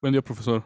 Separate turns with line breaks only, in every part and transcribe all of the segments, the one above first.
Buen día, profesor.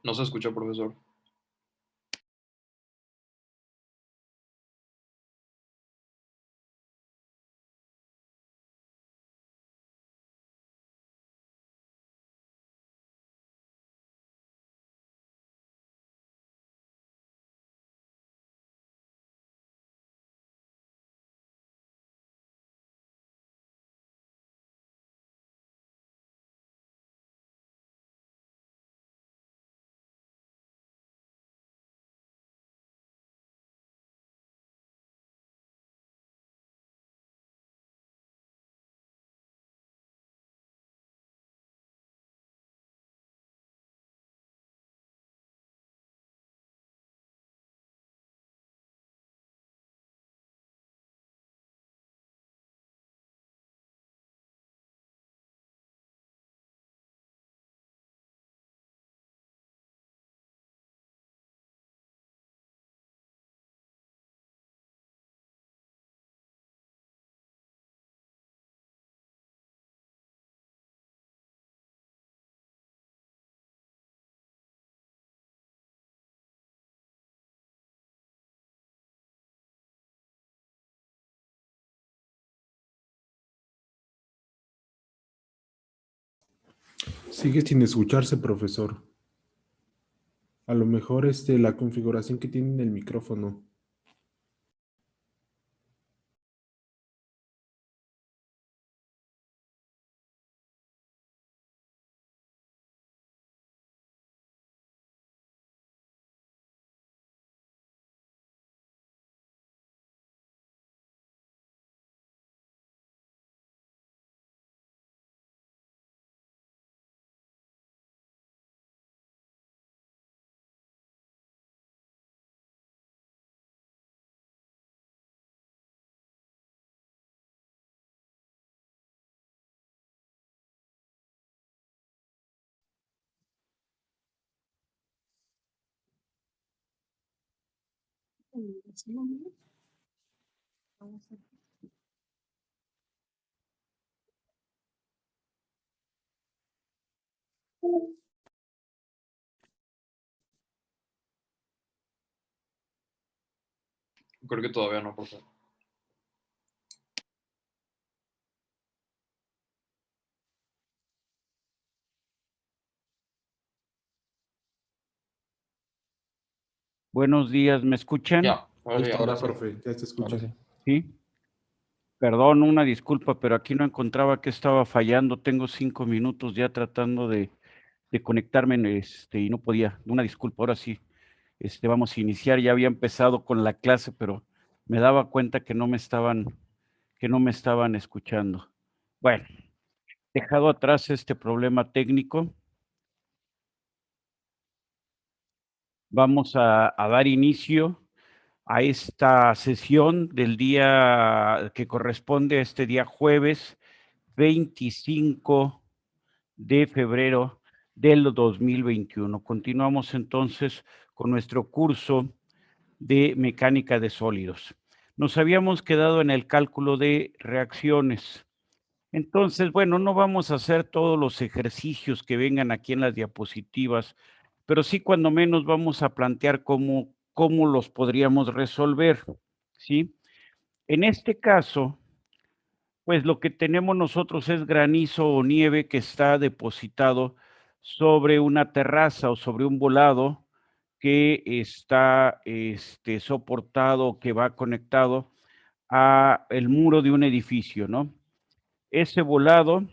No se escucha, profesor.
Sigue sin escucharse, profesor. A lo mejor la configuración que tiene en el micrófono.
Creo que todavía no, por favor.
Buenos días, ¿me escuchan?
Ya, ahora sí,
Listo, ahora,
sí.
profe, ya se escucha.
Ahora sí.
Sí. Perdón, una disculpa, pero aquí no encontraba que estaba fallando. Tengo 5 minutos ya tratando de conectarme, y no podía. Una disculpa, ahora sí. Vamos a iniciar. Ya había empezado con la clase, pero me daba cuenta que no me estaban escuchando. Bueno, dejado atrás este problema técnico, vamos a dar inicio a esta sesión del día que corresponde a este día jueves 25 de febrero del 2021. Continuamos entonces con nuestro curso de mecánica de sólidos. Nos habíamos quedado en el cálculo de reacciones. Entonces, bueno, no vamos a hacer todos los ejercicios que vengan aquí en las diapositivas, pero sí cuando menos vamos a plantear cómo los podríamos resolver, ¿sí? En este caso, pues lo que tenemos nosotros es granizo o nieve que está depositado sobre una terraza o sobre un volado que está soportado, que va conectado a el muro de un edificio, ¿no? Ese volado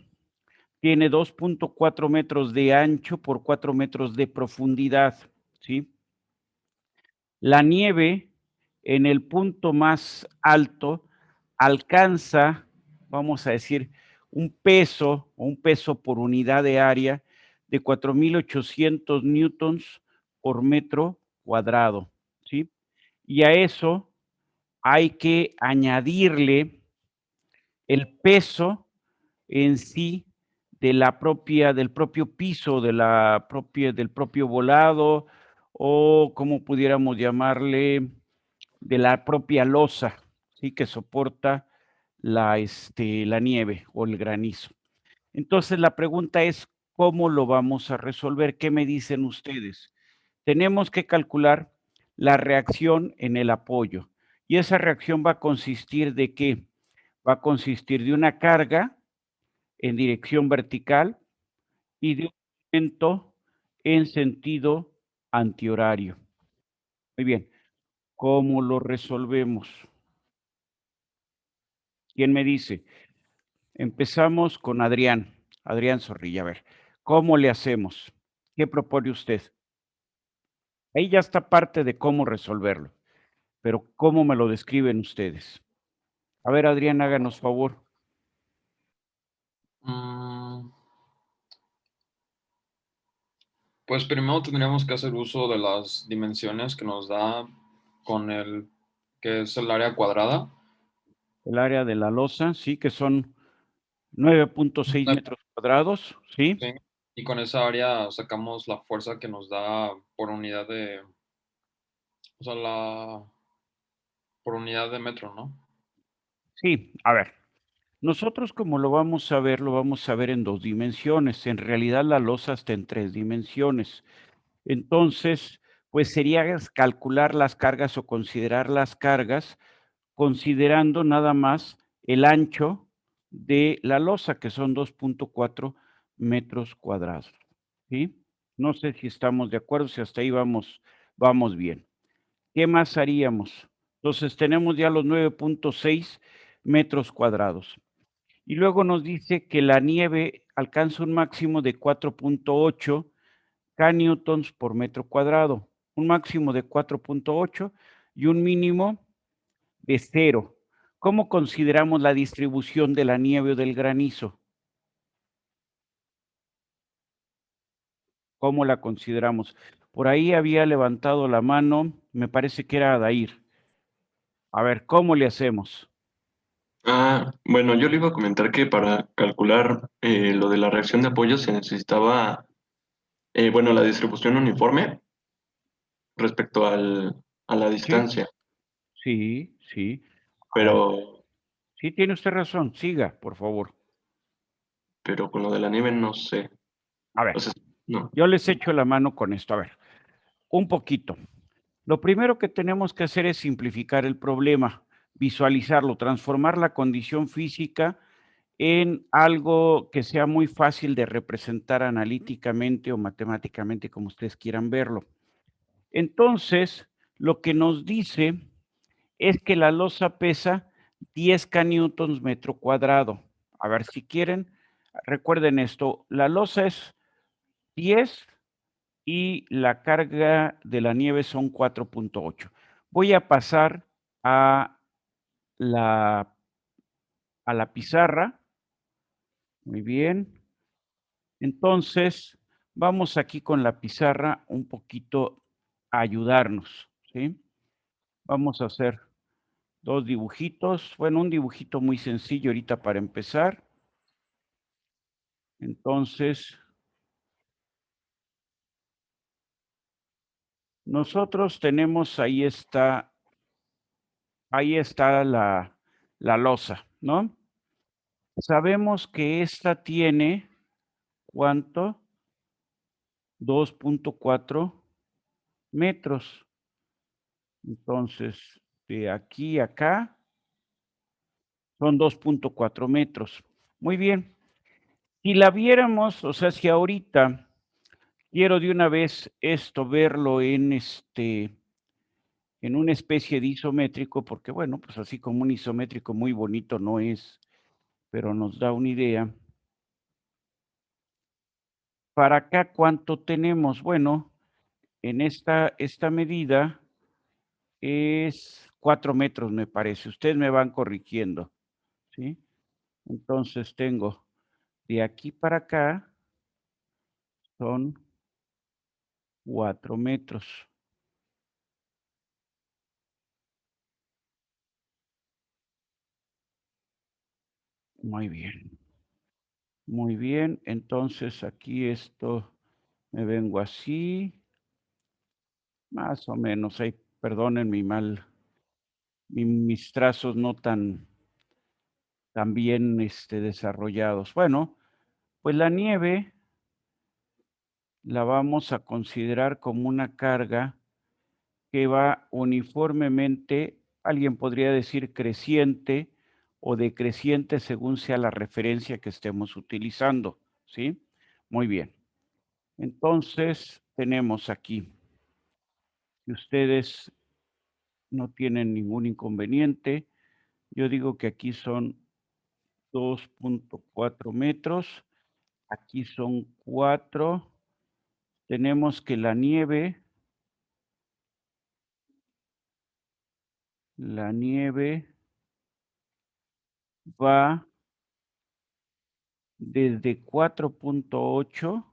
tiene 2.4 metros de ancho por 4 metros de profundidad, ¿sí? La nieve en el punto más alto alcanza, vamos a decir, un peso por unidad de área de 4,800 newtons por metro cuadrado, ¿sí? Y a eso hay que añadirle el peso en sí del propio piso, del propio volado, o como pudiéramos llamarle, de la propia losa, ¿sí? Que soporta la nieve o el granizo. Entonces, la pregunta es, ¿cómo lo vamos a resolver? ¿Qué me dicen ustedes? Tenemos que calcular la reacción en el apoyo. Y esa reacción va a consistir ¿de qué? Va a consistir de una carga en dirección vertical y de un movimiento en sentido antihorario. Muy bien, ¿cómo lo resolvemos? ¿Quién me dice? Empezamos con Adrián. Adrián Zorrilla, a ver, ¿cómo le hacemos? ¿Qué propone usted? Ahí ya está parte de cómo resolverlo, pero ¿cómo me lo describen ustedes? A ver, Adrián, háganos favor.
Pues primero tendríamos que hacer uso de las dimensiones que nos da con que es el área cuadrada.
El área de la losa, sí, que son 9.6 metros cuadrados, ¿sí?
Sí, y con esa área sacamos la fuerza que nos da por unidad o sea, por unidad de metro, ¿no?
Sí, a ver, nosotros como lo vamos a ver en 2 dimensiones. En realidad la losa está en 3 dimensiones. Entonces, pues sería calcular las cargas o considerar las cargas, considerando nada más el ancho de la losa, que son 2.4 metros cuadrados. ¿Sí? No sé si estamos de acuerdo, si hasta ahí vamos bien. ¿Qué más haríamos? Entonces tenemos ya los 9.6 metros cuadrados. Y luego nos dice que la nieve alcanza un máximo de 4.8 kN por metro cuadrado. Un máximo de 4.8 y un mínimo de 0. ¿Cómo consideramos la distribución de la nieve o del granizo? ¿Cómo la consideramos? Por ahí había levantado la mano, me parece que era Adair. A ver, ¿cómo le hacemos?
Bueno, yo le iba a comentar que para calcular lo de la reacción de apoyo se necesitaba, bueno, la distribución uniforme respecto a la
Sí,
distancia,
sí, sí. A ver,
pero,
sí tiene usted razón, siga, por favor.
pero con lo de la nieve no sé.
A
O
ver,
sea, no.
yo les echo la mano con esto. A ver, un poquito. Lo primero que tenemos que hacer es simplificar el problema, visualizarlo, transformar la condición física en algo que sea muy fácil de representar analíticamente o matemáticamente, como ustedes quieran verlo. Entonces, lo que nos dice es que la losa pesa 10 kN metro cuadrado. A ver, si quieren, recuerden esto, la losa es 10 y la carga de la nieve son 4.8. Voy a pasar a la pizarra. Muy bien. Entonces, vamos aquí con la pizarra un poquito a ayudarnos, ¿sí? Vamos a hacer 2 dibujitos. Bueno, un dibujito muy sencillo ahorita para empezar. Entonces, nosotros tenemos, ahí está la losa, ¿no? Sabemos que esta tiene, ¿cuánto? 2.4 metros. Entonces, de aquí a acá son 2.4 metros. Muy bien. Si la viéramos, o sea, si ahorita quiero de una vez esto verlo en una especie de isométrico, porque bueno, pues así como un isométrico muy bonito no es, pero nos da una idea. Para acá, ¿cuánto tenemos? Bueno, en esta medida es 4 metros, me parece. Ustedes me van corrigiendo, ¿sí? Entonces tengo de aquí para acá son 4 metros. Muy bien. Muy bien. Entonces aquí esto me vengo así, más o menos. Ahí, perdonen mi mal, mis trazos no tan bien desarrollados. Bueno, pues la nieve la vamos a considerar como una carga que va uniformemente, alguien podría decir creciente o decreciente según sea la referencia que estemos utilizando, ¿sí? Muy bien. Entonces, tenemos aquí, si ustedes no tienen ningún inconveniente, yo digo que aquí son 2.4 metros, aquí son 4, tenemos que la nieve va desde 4.8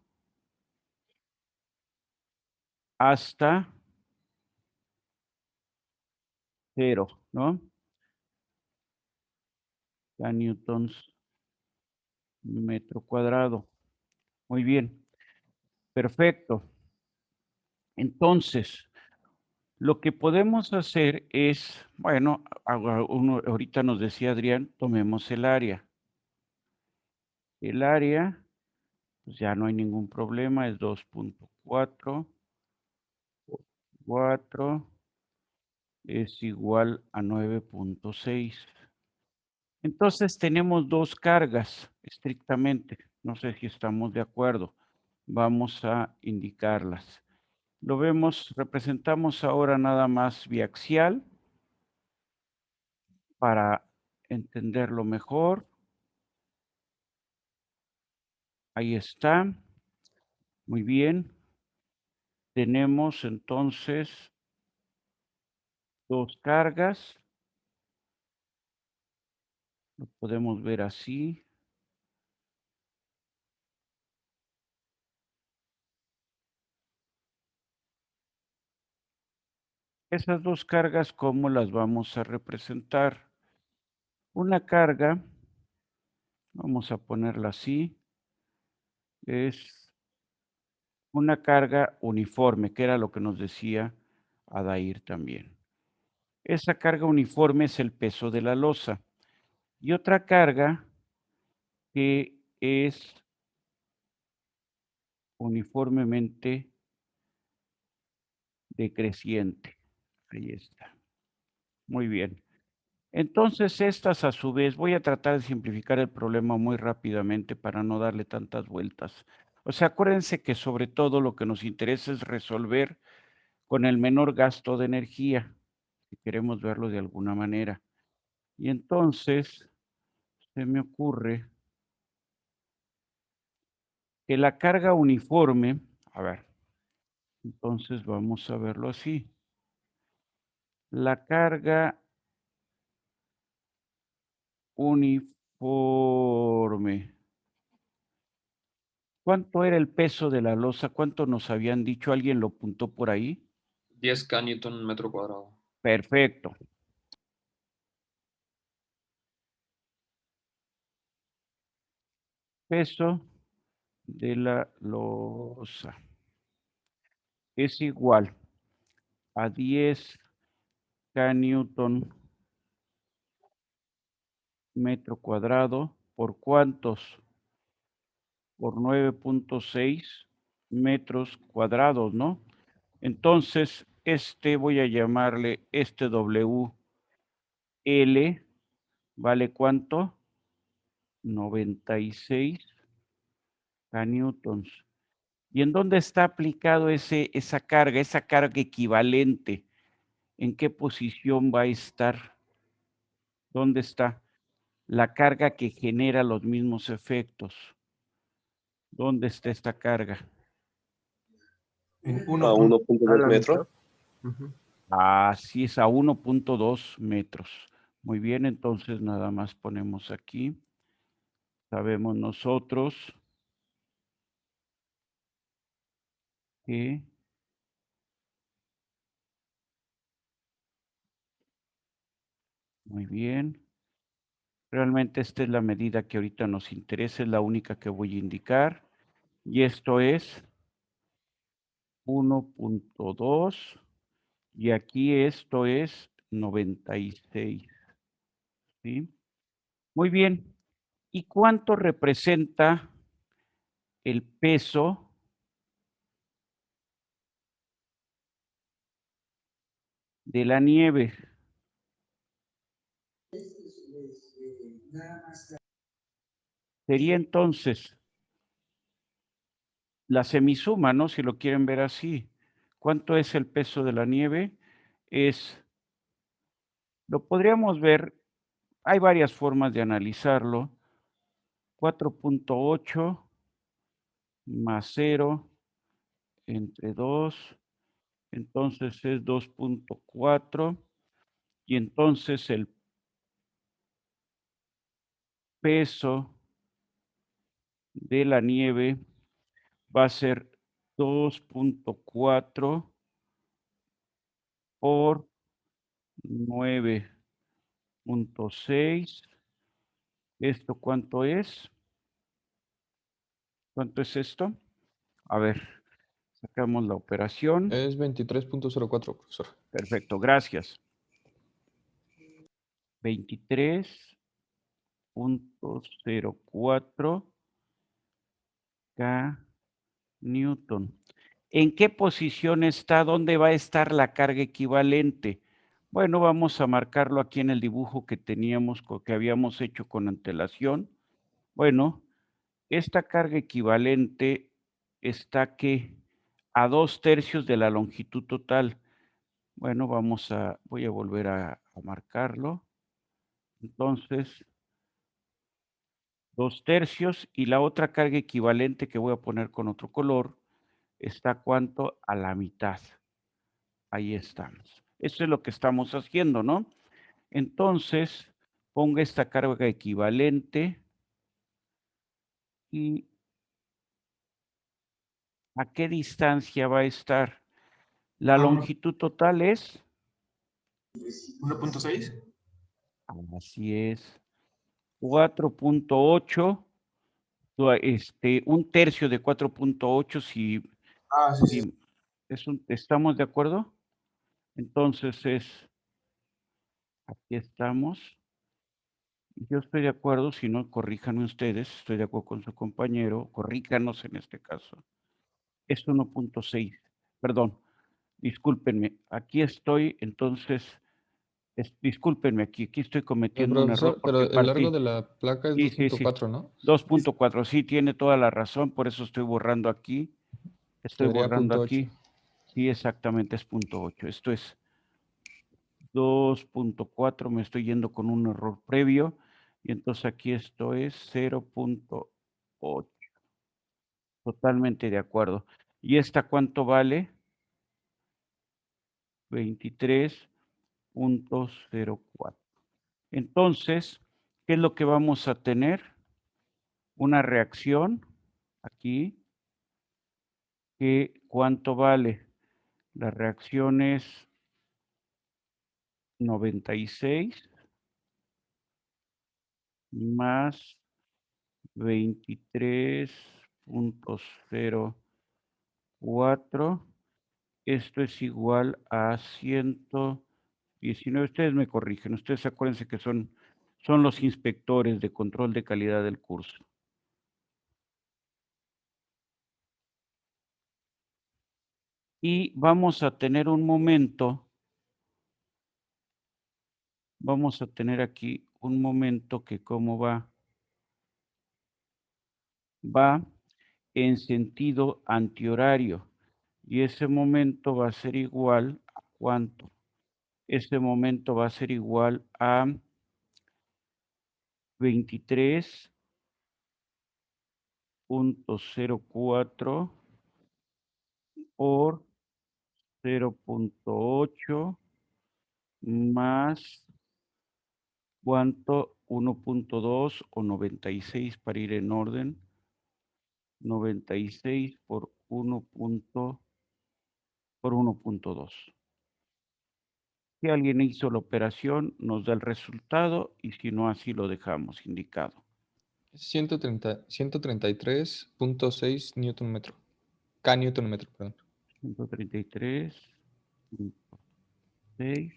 hasta 0, ¿no? A newtons metro cuadrado. Muy bien, perfecto. Entonces, lo que podemos hacer es, bueno, ahorita nos decía Adrián, tomemos el área. El área, pues ya no hay ningún problema, es 2.4, 4 es igual a 9.6. Entonces tenemos dos cargas, estrictamente, No sé si estamos de acuerdo. Vamos a indicarlas. Lo vemos, representamos ahora nada más biaxial para entenderlo mejor. Ahí está. Muy bien. Tenemos entonces dos cargas. Lo podemos ver así. Esas dos cargas, ¿cómo las vamos a representar? Una carga, vamos a ponerla así, es una carga uniforme, que era lo que nos decía Adair también. Esa carga uniforme es el peso de la losa. Y otra carga que es uniformemente decreciente. Ahí está. Muy bien. Entonces, estas a su vez, voy a tratar de simplificar el problema muy rápidamente para no darle tantas vueltas. O sea, acuérdense que sobre todo lo que nos interesa es resolver con el menor gasto de energía, si queremos verlo de alguna manera. Y entonces, se me ocurre que la carga uniforme, a ver, entonces vamos a verlo así. La carga uniforme. ¿Cuánto era el peso de la losa? ¿Cuánto nos habían dicho? ¿Alguien lo apuntó por ahí?
10K Newton metro cuadrado.
Perfecto. Peso de la losa es igual a 10K Newton metro cuadrado. ¿Por cuántos? Por 9.6 metros cuadrados, ¿no? Entonces, voy a llamarle WL, ¿vale cuánto? 96 newtons. ¿Y en dónde está aplicado esa carga equivalente? ¿En qué posición va a estar? ¿Dónde está? La carga que genera los mismos efectos. ¿Dónde está esta carga?
En
A
1.2
metros.
Así es, a 1.2 metros. Muy bien, entonces nada más ponemos aquí. Sabemos nosotros que muy bien. Realmente esta es la medida que ahorita nos interesa, es la única que voy a indicar. Y esto es 1.2 y aquí esto es 96. ¿Sí? Muy bien. ¿Y cuánto representa el peso de la nieve? Sería entonces la semisuma, ¿no? Si lo quieren ver así. ¿Cuánto es el peso de la nieve? Lo podríamos ver, hay varias formas de analizarlo. 4.8 más 0 entre 2, entonces es 2.4 y entonces el peso de la nieve va a ser 2.4 por 9.6. ¿Esto cuánto es? ¿Cuánto es esto? A ver, sacamos la operación.
Es 23.04, profesor.
Perfecto, gracias. 23.04 K Newton. ¿En qué posición está? ¿Dónde va a estar la carga equivalente? Bueno, vamos a marcarlo aquí en el dibujo que teníamos, que habíamos hecho con antelación. Bueno, esta carga equivalente está que a 2/3 de la longitud total. Bueno, voy a volver a marcarlo. Entonces, 2/3 y la otra carga equivalente que voy a poner con otro color está ¿cuánto? A la mitad. Ahí estamos. Eso es lo que estamos haciendo, ¿no? Entonces, ponga esta carga equivalente y ¿a qué distancia va a estar? La longitud total es
1.6.
Así es. 4.8, 1/3 de 4.8, si
Sí.
¿estamos de acuerdo? Entonces aquí estamos. Yo estoy de acuerdo, si no, corríjanme ustedes, estoy de acuerdo con su compañero, corríjanos en este caso. Es 1.6, perdón, discúlpenme, aquí estoy, entonces, discúlpenme, aquí estoy cometiendo un error
Profesor, pero
porque
el largo
partí.
de la placa es
Sí, sí,
2.4, ¿no?
2.4, sí, tiene toda la razón, por eso estoy borrando aquí. Estoy
Sería
borrando
0.8.
aquí. Sí, exactamente, es 0.8. Esto es 2.4, me estoy yendo con un error previo. Y entonces aquí esto es 0.8. Totalmente de acuerdo. ¿Y esta cuánto vale? 23.04. Entonces, ¿qué es lo que vamos a tener? Una reacción aquí. Que ¿cuánto vale? La reacción es 96 más 23.04. Esto es igual a 119. Ustedes me corrigen. Ustedes acuérdense que son los inspectores de control de calidad del curso. Y vamos a tener un momento. Vamos a tener aquí un momento que cómo va. Va en sentido antihorario. Y ese momento va a ser igual a ¿cuánto? Ese momento va a ser igual a 23.04 por 0.8 más ¿cuánto? 1.2 o 96 para ir en orden. 96 por 1.2. Si alguien hizo la operación, nos da el resultado y si no, así lo dejamos indicado.
133.6 Newton metro. K Newton metro, perdón.
133.6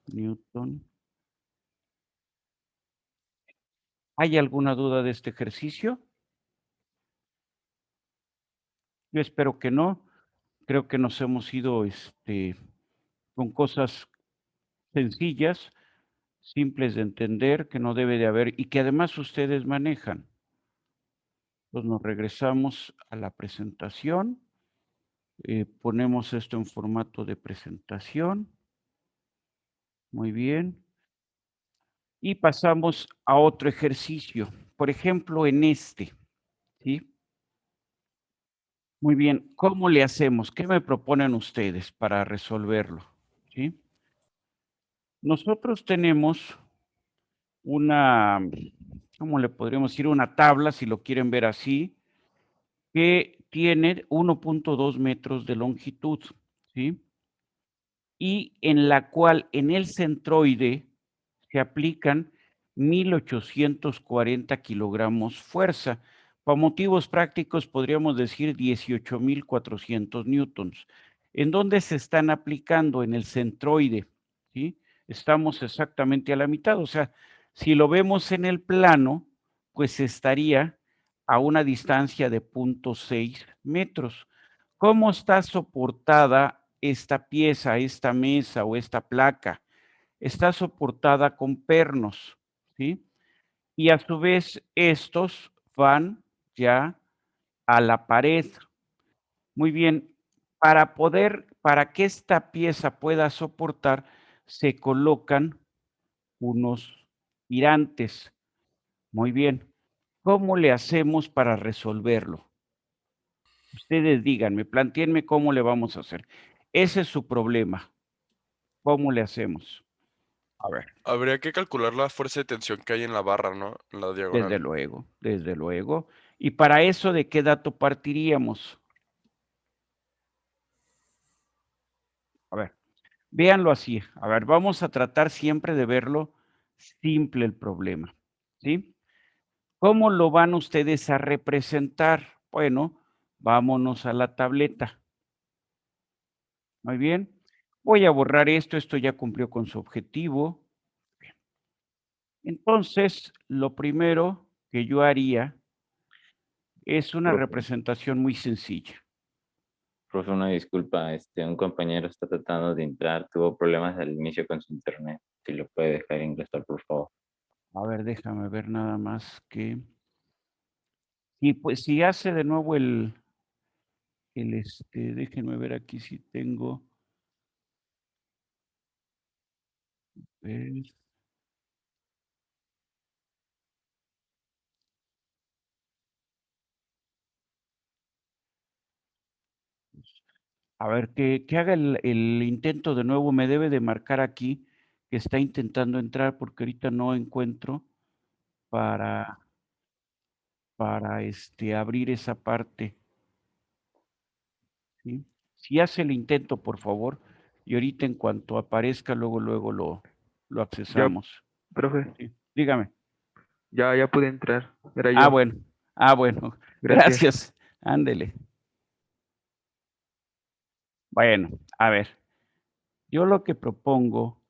Newton. ¿Hay alguna duda de este ejercicio? Yo espero que no. Creo que nos hemos ido con cosas sencillas, simples de entender, que no debe de haber y que además ustedes manejan. Entonces nos regresamos a la presentación. Ponemos esto en formato de presentación. Muy bien. Y pasamos a otro ejercicio. Por ejemplo, en este. ¿Sí? Muy bien. ¿Cómo le hacemos? ¿Qué me proponen ustedes para resolverlo? ¿Sí? Nosotros tenemos una, ¿cómo le podríamos decir? Una tabla, si lo quieren ver así, que tiene 1.2 metros de longitud. ¿Sí? Y en la cual en el centroide se aplican 1.840 kilogramos fuerza. Para motivos prácticos podríamos decir 18.400 newtons. ¿En dónde se están aplicando? En el centroide, ¿sí? Estamos exactamente a la mitad, o sea, si lo vemos en el plano, pues estaría a una distancia de 0.6 metros. ¿Cómo está soportada esta pieza, esta mesa o esta placa? Está soportada con pernos, ¿sí? y a su vez estos van ya a la pared. Muy bien, para que esta pieza pueda soportar, se colocan unos tirantes. Muy bien, ¿cómo le hacemos para resolverlo? Ustedes díganme, plantéenme cómo le vamos a hacer. Ese es su problema. ¿Cómo le hacemos? A ver,
Habría que calcular la fuerza de tensión que hay en la barra, ¿no? En la diagonal.
desde luego, desde luego. Y para eso, ¿de qué dato partiríamos? A ver, véanlo así. A ver, vamos a tratar siempre de verlo simple el problema, ¿sí? ¿Cómo lo van ustedes a representar? Bueno, vámonos a la tableta. Muy bien. Voy a borrar esto, esto ya cumplió con su objetivo. Bien. Entonces, lo primero que yo haría es una
Profe.
representación muy sencilla.
Profe, una disculpa, un compañero está tratando de entrar, tuvo problemas al inicio con su internet. Si lo puede dejar ingresar, por favor.
A ver, déjame ver nada más que... Y pues si hace de nuevo déjenme ver aquí si tengo... A ver, que haga el intento de nuevo. Me debe de marcar aquí que está intentando entrar porque ahorita no encuentro para abrir esa parte, ¿sí? Si hace el intento, por favor, y ahorita en cuanto aparezca, luego lo accesamos.
Profe,
Sí, dígame.
ya pude entrar. Era
Ah,
yo.
bueno. Ah, bueno.
Gracias.
Gracias. Ándele. Bueno, a ver. Yo lo que propongo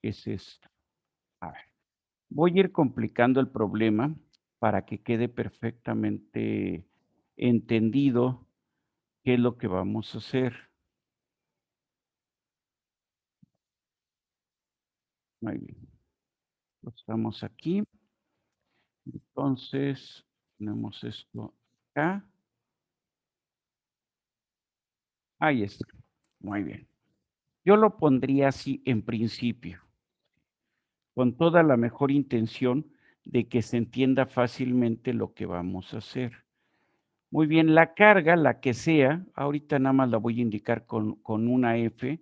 es esto. A ver. Voy a ir complicando el problema para que quede perfectamente entendido qué es lo que vamos a hacer. Muy bien. Estamos aquí. Entonces, tenemos esto acá. Ahí está. Muy bien. Yo lo pondría así en principio, con toda la mejor intención de que se entienda fácilmente lo que vamos a hacer. Muy bien, la carga, la que sea, ahorita nada más la voy a indicar con una F.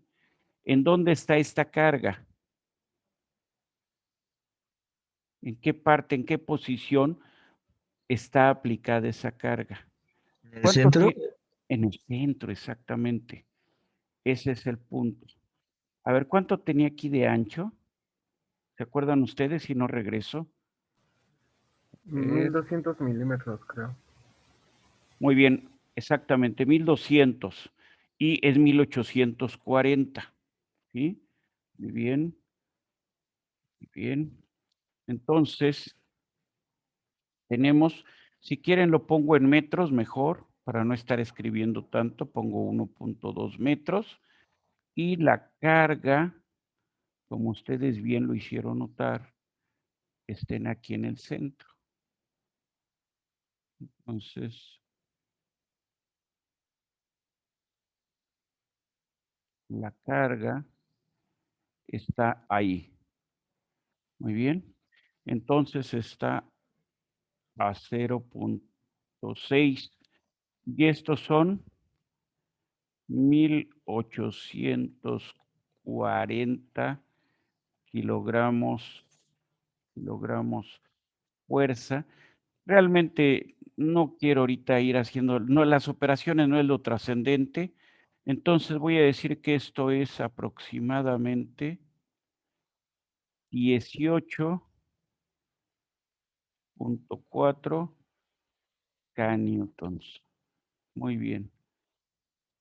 ¿En dónde está esta carga? ¿En qué parte, en qué posición está aplicada esa carga?
¿En el
¿Cuánto
centro?
En el centro, exactamente. Ese es el punto. A ver, ¿cuánto tenía aquí de ancho? ¿Se acuerdan ustedes si no regreso?
1200 milímetros, creo.
Muy bien, exactamente, 1200 y es 1840, ¿sí? Muy bien, muy bien. Entonces, tenemos, si quieren lo pongo en metros mejor, para no estar escribiendo tanto, pongo 1.2 metros y la carga, como ustedes bien lo hicieron notar, estén aquí en el centro. Entonces, la carga está ahí. Muy bien. Entonces está a 0.6 y estos son 1840 kilogramos fuerza. Realmente no quiero ahorita ir haciendo, no, las operaciones no es lo trascendente. Entonces voy a decir que esto es aproximadamente 18.4 kilonewtons. Muy bien.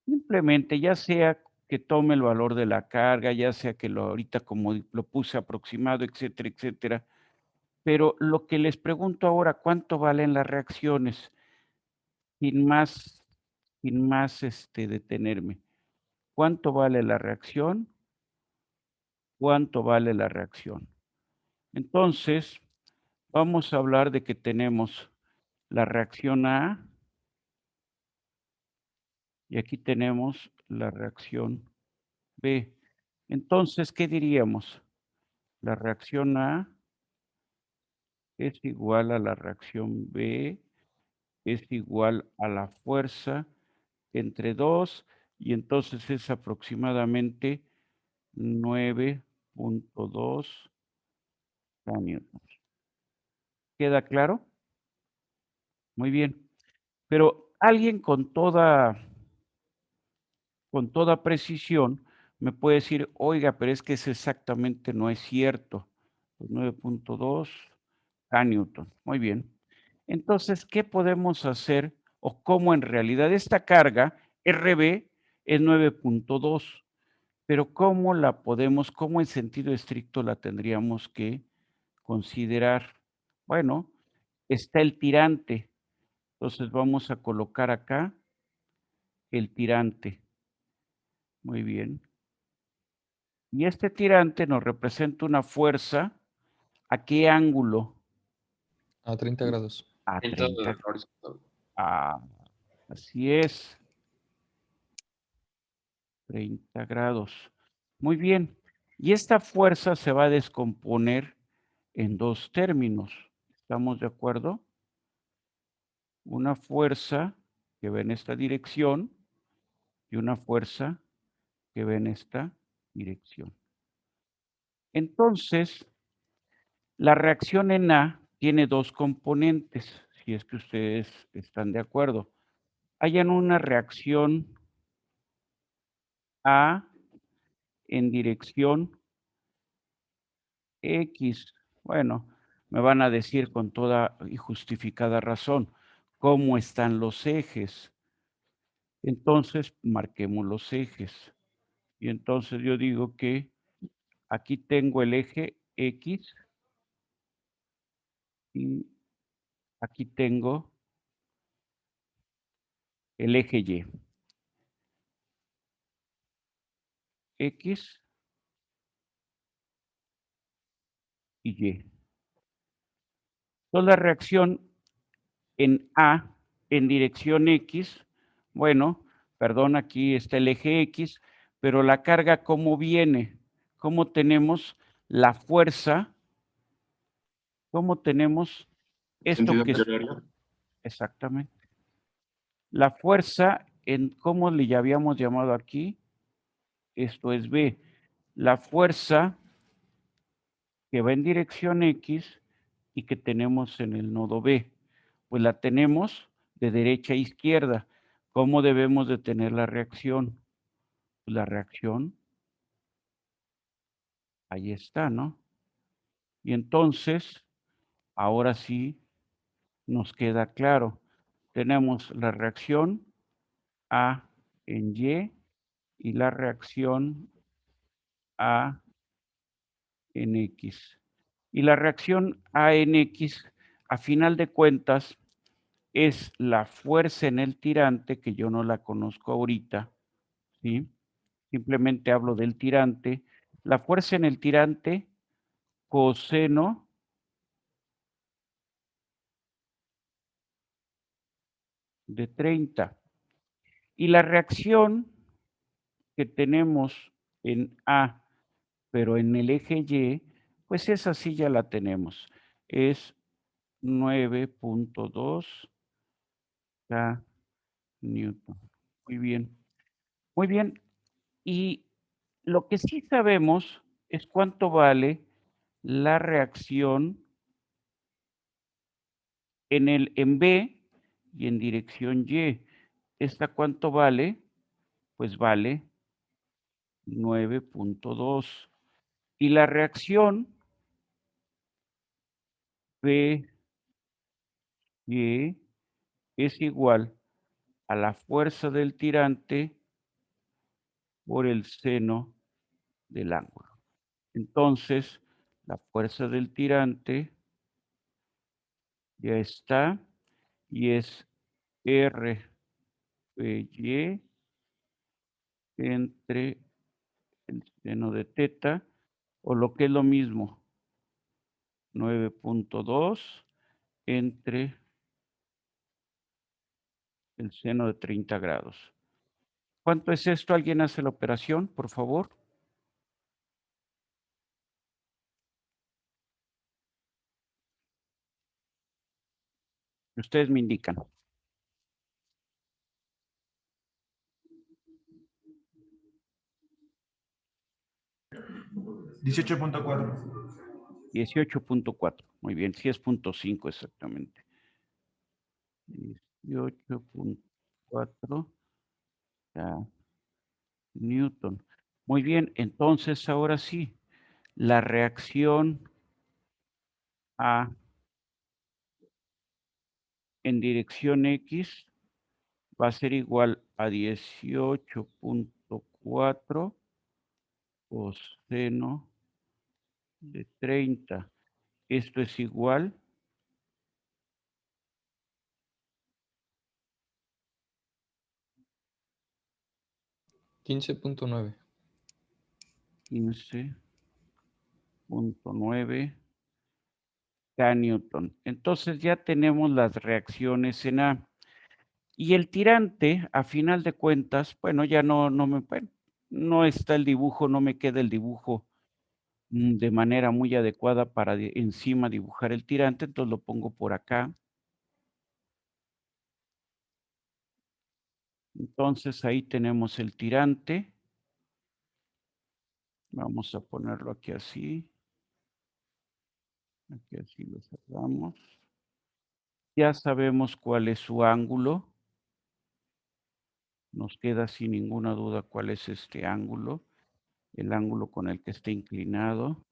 Simplemente, ya sea que tome el valor de la carga, ya sea que ahorita como lo puse aproximado, etcétera, etcétera. Pero lo que les pregunto ahora, ¿cuánto valen las reacciones? Sin más, detenerme. ¿Cuánto vale la reacción? ¿Cuánto vale la reacción? Entonces, vamos a hablar de que tenemos la reacción A y aquí tenemos la reacción B. Entonces, ¿qué diríamos? La reacción A es igual a la reacción B, es igual a la fuerza entre 2 y entonces es aproximadamente 9.2 newtons. ¿Queda claro? Muy bien. Pero alguien con toda precisión me puede decir, oiga, pero es que eso exactamente no es cierto. 9.2 newton. Muy bien. Entonces, ¿qué podemos hacer o cómo en realidad esta carga RB es 9.2? Pero ¿cómo la podemos, cómo en sentido estricto la tendríamos que considerar? Bueno, está el tirante. Entonces vamos a colocar acá el tirante. Muy bien. Y este tirante nos representa una fuerza. ¿A qué ángulo?
A 30 grados.
A 30.
Horizontal.
Ah, así es. 30 grados. Muy bien. Y esta fuerza se va a descomponer en dos términos. ¿Estamos de acuerdo? Una fuerza que va en esta dirección y una fuerza que va en esta dirección. Entonces, la reacción en A tiene dos componentes, si es que ustedes están de acuerdo. Hayan una reacción A en dirección X. Bueno, me van a decir con toda y justificada razón cómo están los ejes. Entonces, marquemos los ejes. Y entonces yo digo que aquí tengo el eje X y aquí tengo el eje Y. X y Y. Entonces la reacción en A en dirección X, bueno, perdón, aquí está el eje X, pero la carga, ¿cómo viene? ¿Cómo tenemos la fuerza? ¿Cómo tenemos esto
Sentido
que es?
contrario.
Exactamente. La fuerza, ¿cómo le habíamos llamado aquí? Esto es B. La fuerza que va en dirección X y que tenemos en el nodo B. Pues la tenemos de derecha a izquierda. ¿Cómo debemos de tener la reacción? La reacción, ahí está, ¿no? Y entonces, ahora sí, nos queda claro. Tenemos la reacción A en Y y la reacción A en X. Y la reacción A en X, a final de cuentas, es la fuerza en el tirante, que yo no la conozco ahorita, ¿sí? Simplemente hablo del tirante. La fuerza en el tirante, coseno de 30. Y la reacción que tenemos en A, pero en el eje Y, pues esa sí ya la tenemos. Es 9.2 K Newton. Muy bien. Muy bien. Y lo que sí sabemos es cuánto vale la reacción en B y en dirección Y. ¿Esta cuánto vale? Pues vale 9.2. Y la reacción B, Y es igual a la fuerza del tirante por el seno del ángulo. Entonces, la fuerza del tirante ya está y es R Y entre el seno de teta, o lo que es lo mismo, 9.2 entre el seno de 30 grados. ¿Cuánto es esto? ¿Alguien hace la operación, por favor? Ustedes me indican.
$18.4.
18.4. Muy bien, sí es 0.5 exactamente. 18.4 Newton. Muy bien, entonces ahora sí, la reacción A en dirección X va a ser igual a 18.4 coseno de 30. Esto es igual
15.9.
15.9 K Newton. Entonces ya tenemos las reacciones en A. Y el tirante, a final de cuentas, bueno, ya no está el dibujo, no me queda el dibujo de manera muy adecuada para encima dibujar el tirante, entonces lo pongo por acá. Entonces ahí tenemos el tirante. Vamos a ponerlo aquí así. Aquí así lo cerramos. Ya sabemos cuál es su ángulo. Nos queda sin ninguna duda cuál es este ángulo. El ángulo con el que está inclinado.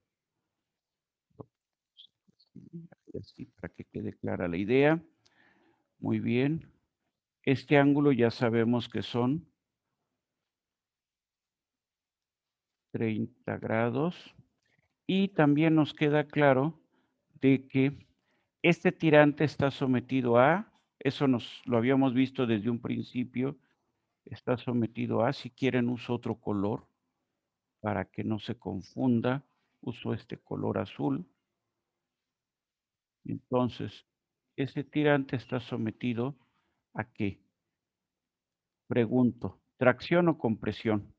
Así para que quede clara la idea. Muy bien. Este ángulo ya sabemos que son 30 grados. Y también nos queda claro de que este tirante está sometido a, eso lo habíamos visto desde un principio, está sometido a, si quieren uso otro color para que no se confunda, uso este color azul. Entonces, ese tirante está sometido ¿a qué? Pregunto, ¿tracción o compresión?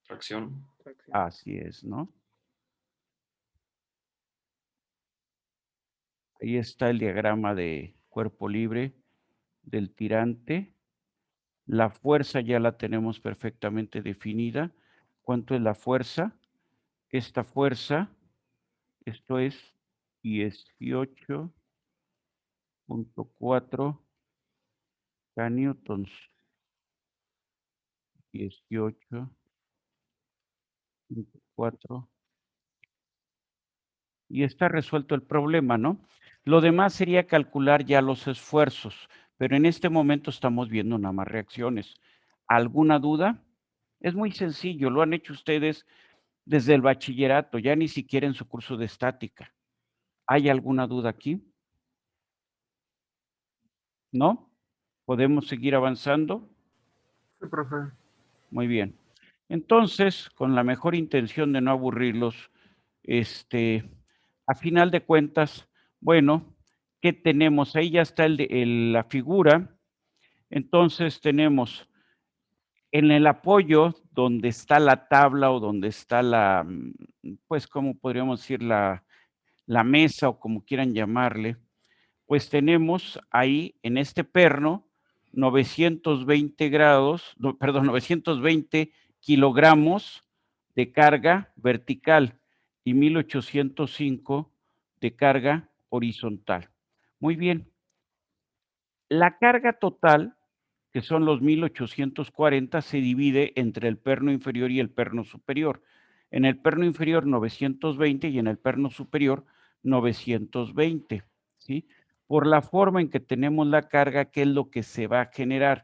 Tracción.
Así es, ¿no? Ahí está el diagrama de cuerpo libre del tirante. La fuerza ya la tenemos perfectamente definida. ¿Cuánto es la fuerza? Esta fuerza, esto es 18.4 kilonewtons. 18.4. Y está resuelto el problema, ¿no? Lo demás sería calcular ya los esfuerzos, pero en este momento estamos viendo nada más reacciones. ¿Alguna duda? Es muy sencillo, lo han hecho ustedes desde el bachillerato, ya ni siquiera en su curso de estática. ¿Hay alguna duda aquí? ¿No? ¿Podemos seguir avanzando?
Sí, profe.
Muy bien. Entonces, con la mejor intención de no aburrirlos, a final de cuentas, bueno, ¿qué tenemos? Ahí ya está la figura. Entonces tenemos en el apoyo donde está la tabla o donde está pues, ¿cómo podríamos decir? La mesa o como quieran llamarle, pues tenemos ahí en este perno 920 grados, no, perdón, 920 kilogramos de carga vertical y 1805 de carga horizontal. Muy bien. La carga total, que son los 1840, se divide entre el perno inferior y el perno superior. En el perno inferior 920 y en el perno superior 920, ¿sí? Por la forma en que tenemos la carga, ¿qué es lo que se va a generar?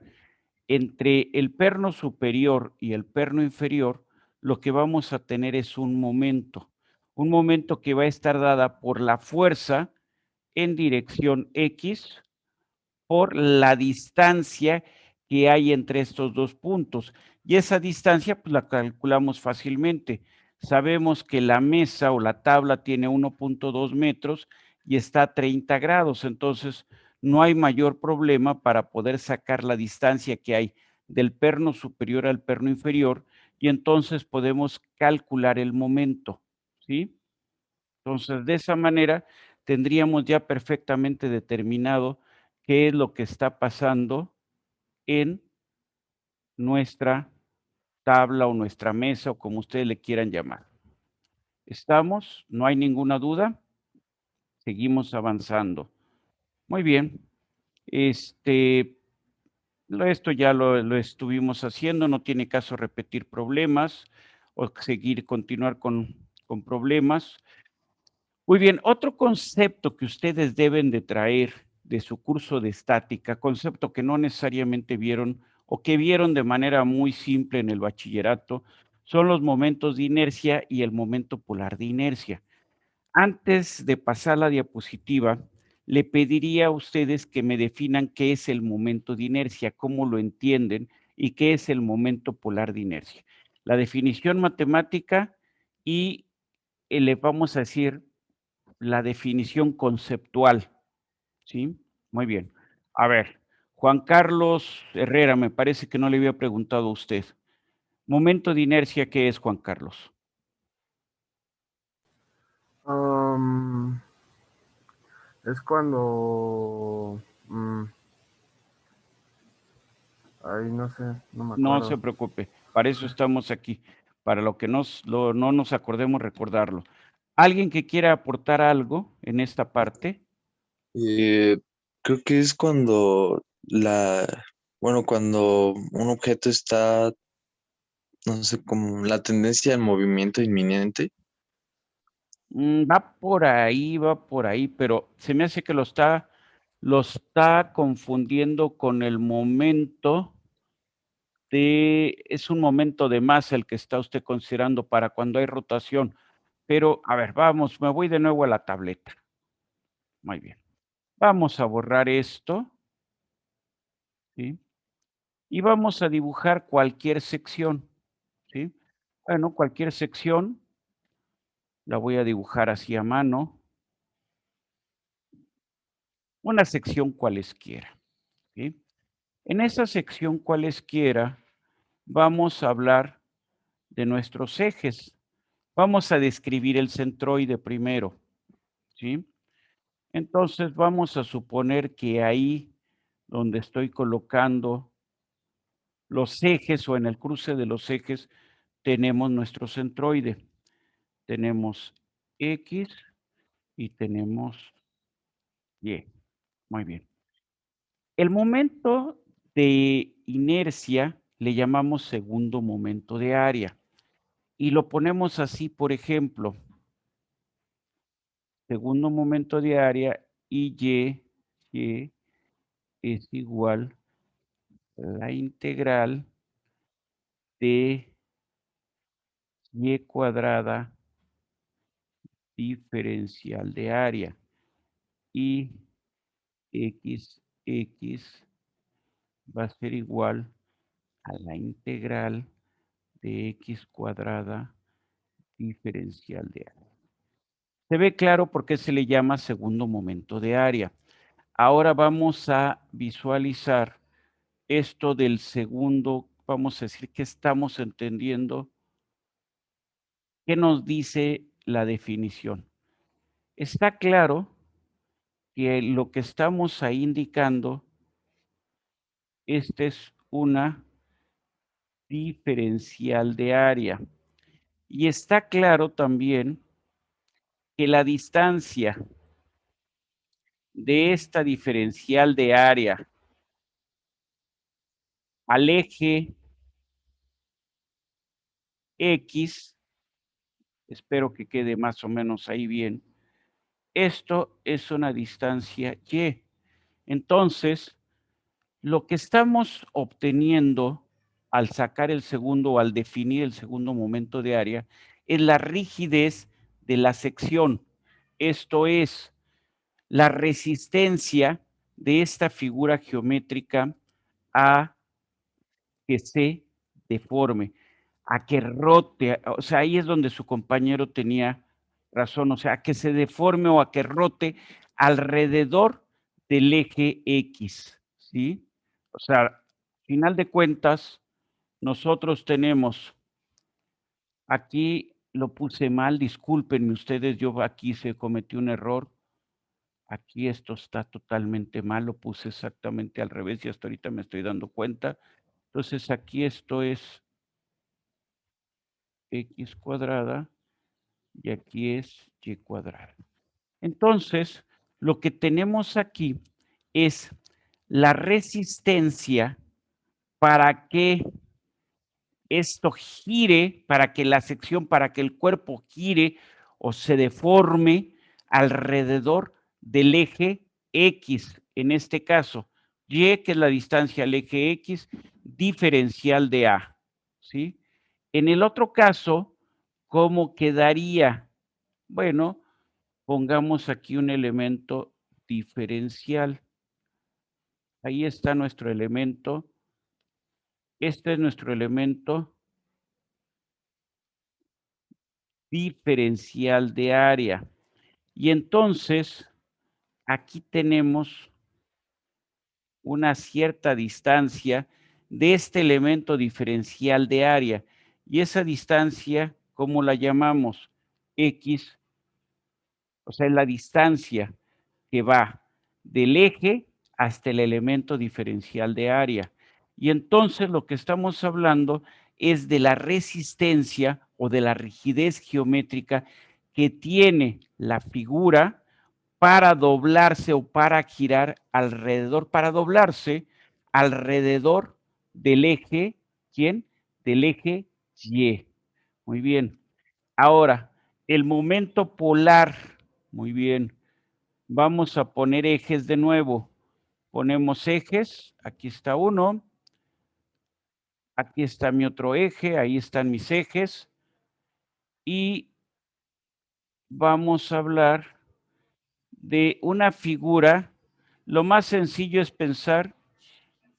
Entre el perno superior y el perno inferior, lo que vamos a tener es un momento que va a estar dada por la fuerza en dirección X por la distancia que hay entre estos dos puntos. Y esa distancia, pues la calculamos fácilmente. Sabemos que la mesa o la tabla tiene 1.2 metros y está a 30 grados, entonces no hay mayor problema para poder sacar la distancia que hay del perno superior al perno inferior y entonces podemos calcular el momento, ¿sí? Entonces, de esa manera tendríamos ya perfectamente determinado qué es lo que está pasando en nuestra tabla o nuestra mesa o como ustedes le quieran llamar. ¿Estamos? ¿No hay ninguna duda? Seguimos avanzando. Muy bien. Esto ya lo estuvimos haciendo, no tiene caso repetir problemas o continuar con problemas. Muy bien, otro concepto que ustedes deben de traer de su curso de estática, concepto que no necesariamente vieron o que vieron de manera muy simple en el bachillerato, son los momentos de inercia y el momento polar de inercia. Antes de pasar la diapositiva, le pediría a ustedes que me definan qué es el momento de inercia, cómo lo entienden y qué es el momento polar de inercia. La definición matemática y le vamos a decir la definición conceptual, ¿sí? Muy bien. A ver, Juan Carlos Herrera, me parece que no le había preguntado a usted. Momento de inercia, ¿qué es, Juan Carlos?
Es cuando... ay, no sé, no me
No
acuerdo.
se preocupe, para eso estamos aquí, para lo que no nos acordemos recordarlo. ¿Alguien que quiera aportar algo en esta parte?
Creo que es cuando cuando un objeto está, no sé, como la tendencia al movimiento inminente.
Va por ahí, pero se me hace que lo está confundiendo con el momento es un momento de masa el que está usted considerando para cuando hay rotación. Pero, a ver, vamos, me voy de nuevo a la tableta. Muy bien. Vamos a borrar esto, ¿sí? Y vamos a dibujar cualquier sección, ¿sí? Bueno, cualquier sección la voy a dibujar así a mano. Una sección cualesquiera, ¿sí? En esa sección cualesquiera vamos a hablar de nuestros ejes. Vamos a describir el centroide primero, ¿sí? Entonces vamos a suponer que ahí donde estoy colocando los ejes o en el cruce de los ejes tenemos nuestro centroide. Tenemos X y tenemos Y. Muy bien. El momento de inercia le llamamos segundo momento de área. Y lo ponemos así, por ejemplo, segundo momento de área y es igual a la integral de y cuadrada diferencial de área y x va a ser igual a la integral de x cuadrada diferencial de área. Se ve claro por qué se le llama segundo momento de área. Ahora vamos a visualizar esto del segundo, vamos a decir que estamos entendiendo. ¿Qué nos dice la definición? Está claro que lo que estamos ahí indicando, esta es una diferencial de área. Y está claro también que la distancia de esta diferencial de área al eje X, espero que quede más o menos ahí bien, esto es una distancia Y. Entonces, lo que estamos obteniendo al sacar el segundo o al definir el segundo momento de área es la rigidez de la sección. Esto es la resistencia de esta figura geométrica a que se deforme. a que rote, o sea, ahí es donde su compañero tenía razón, o sea, a que se deforme o a que rote alrededor del eje X, ¿sí? O sea, final de cuentas, nosotros tenemos, aquí lo puse mal, discúlpenme ustedes, yo aquí se cometió un error, aquí esto está totalmente mal, lo puse exactamente al revés y hasta ahorita me estoy dando cuenta. Entonces aquí esto es X cuadrada y aquí es Y cuadrada. Entonces, lo que tenemos aquí es la resistencia para que esto gire, para que la sección, para que el cuerpo gire o se deforme alrededor del eje X, en este caso, Y, que es la distancia al eje X, diferencial de A, ¿sí? En el otro caso, ¿cómo quedaría? Bueno, pongamos aquí un elemento diferencial. Ahí está nuestro elemento. Este es nuestro elemento diferencial de área. Y entonces, aquí tenemos una cierta distancia de este elemento diferencial de área. Y esa distancia, ¿cómo la llamamos? X, o sea, es la distancia que va del eje hasta el elemento diferencial de área. Y entonces lo que estamos hablando es de la resistencia o de la rigidez geométrica que tiene la figura para doblarse o para girar alrededor, para doblarse alrededor del eje, ¿quién? Del eje Y. Muy bien. Ahora, el momento polar, muy bien. Vamos a poner ejes de nuevo. Ponemos ejes, aquí está uno, aquí está mi otro eje, ahí están mis ejes. Y vamos a hablar de una figura. Lo más sencillo es pensar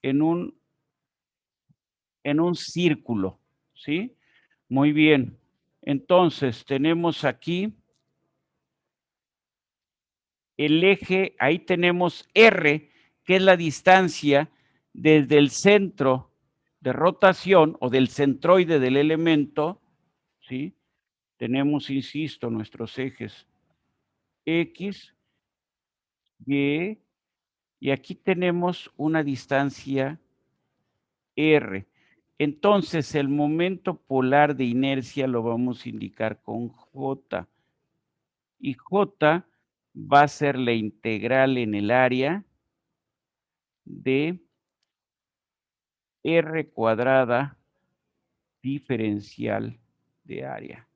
en un círculo, ¿sí? Muy bien. Entonces, tenemos aquí el eje, ahí tenemos R, que es la distancia desde el centro de rotación o del centroide del elemento, ¿sí? Tenemos, insisto, nuestros ejes X, Y, y aquí tenemos una distancia R. Entonces, el momento polar de inercia lo vamos a indicar con J. Y J va a ser la integral en el área de R cuadrada diferencial de área.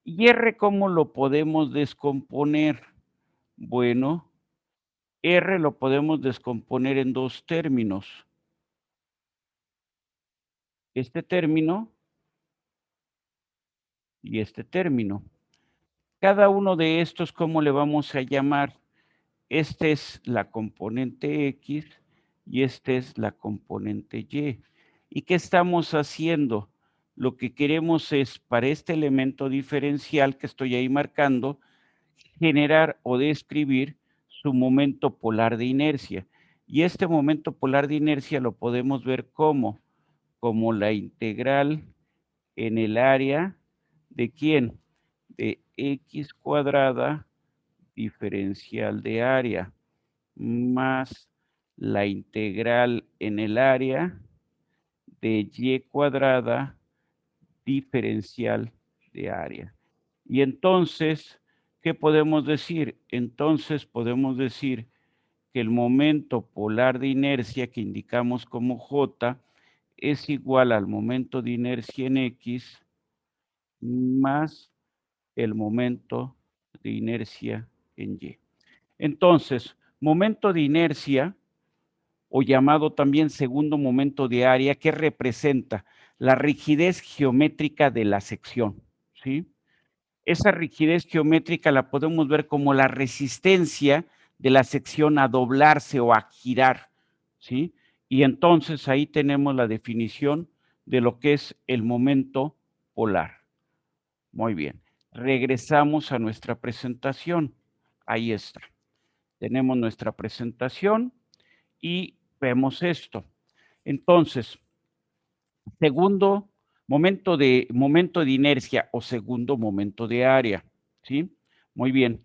¿Y R cómo lo podemos descomponer? Bueno, R lo podemos descomponer en dos términos. Este término y este término. Cada uno de estos, ¿cómo le vamos a llamar? Este es la componente X y este es la componente Y. ¿Y qué estamos haciendo? Lo que queremos es, para este elemento diferencial que estoy ahí marcando, generar o describir su momento polar de inercia. Y este momento polar de inercia lo podemos ver como la integral en el área de ¿quién? De X cuadrada diferencial de área más la integral en el área de Y cuadrada diferencial de área. Y entonces, ¿qué podemos decir? Entonces podemos decir que el momento polar de inercia que indicamos como J es igual al momento de inercia en X más el momento de inercia en Y. Entonces, momento de inercia, o llamado también segundo momento de área, que representa la rigidez geométrica de la sección, ¿sí? Esa rigidez geométrica la podemos ver como la resistencia de la sección a doblarse o a girar, ¿sí? Y entonces ahí tenemos la definición de lo que es el momento polar. Muy bien. Regresamos a nuestra presentación. Ahí está. Tenemos nuestra presentación y vemos esto. Entonces, segundo momento de inercia o segundo momento de área, ¿sí? Muy bien.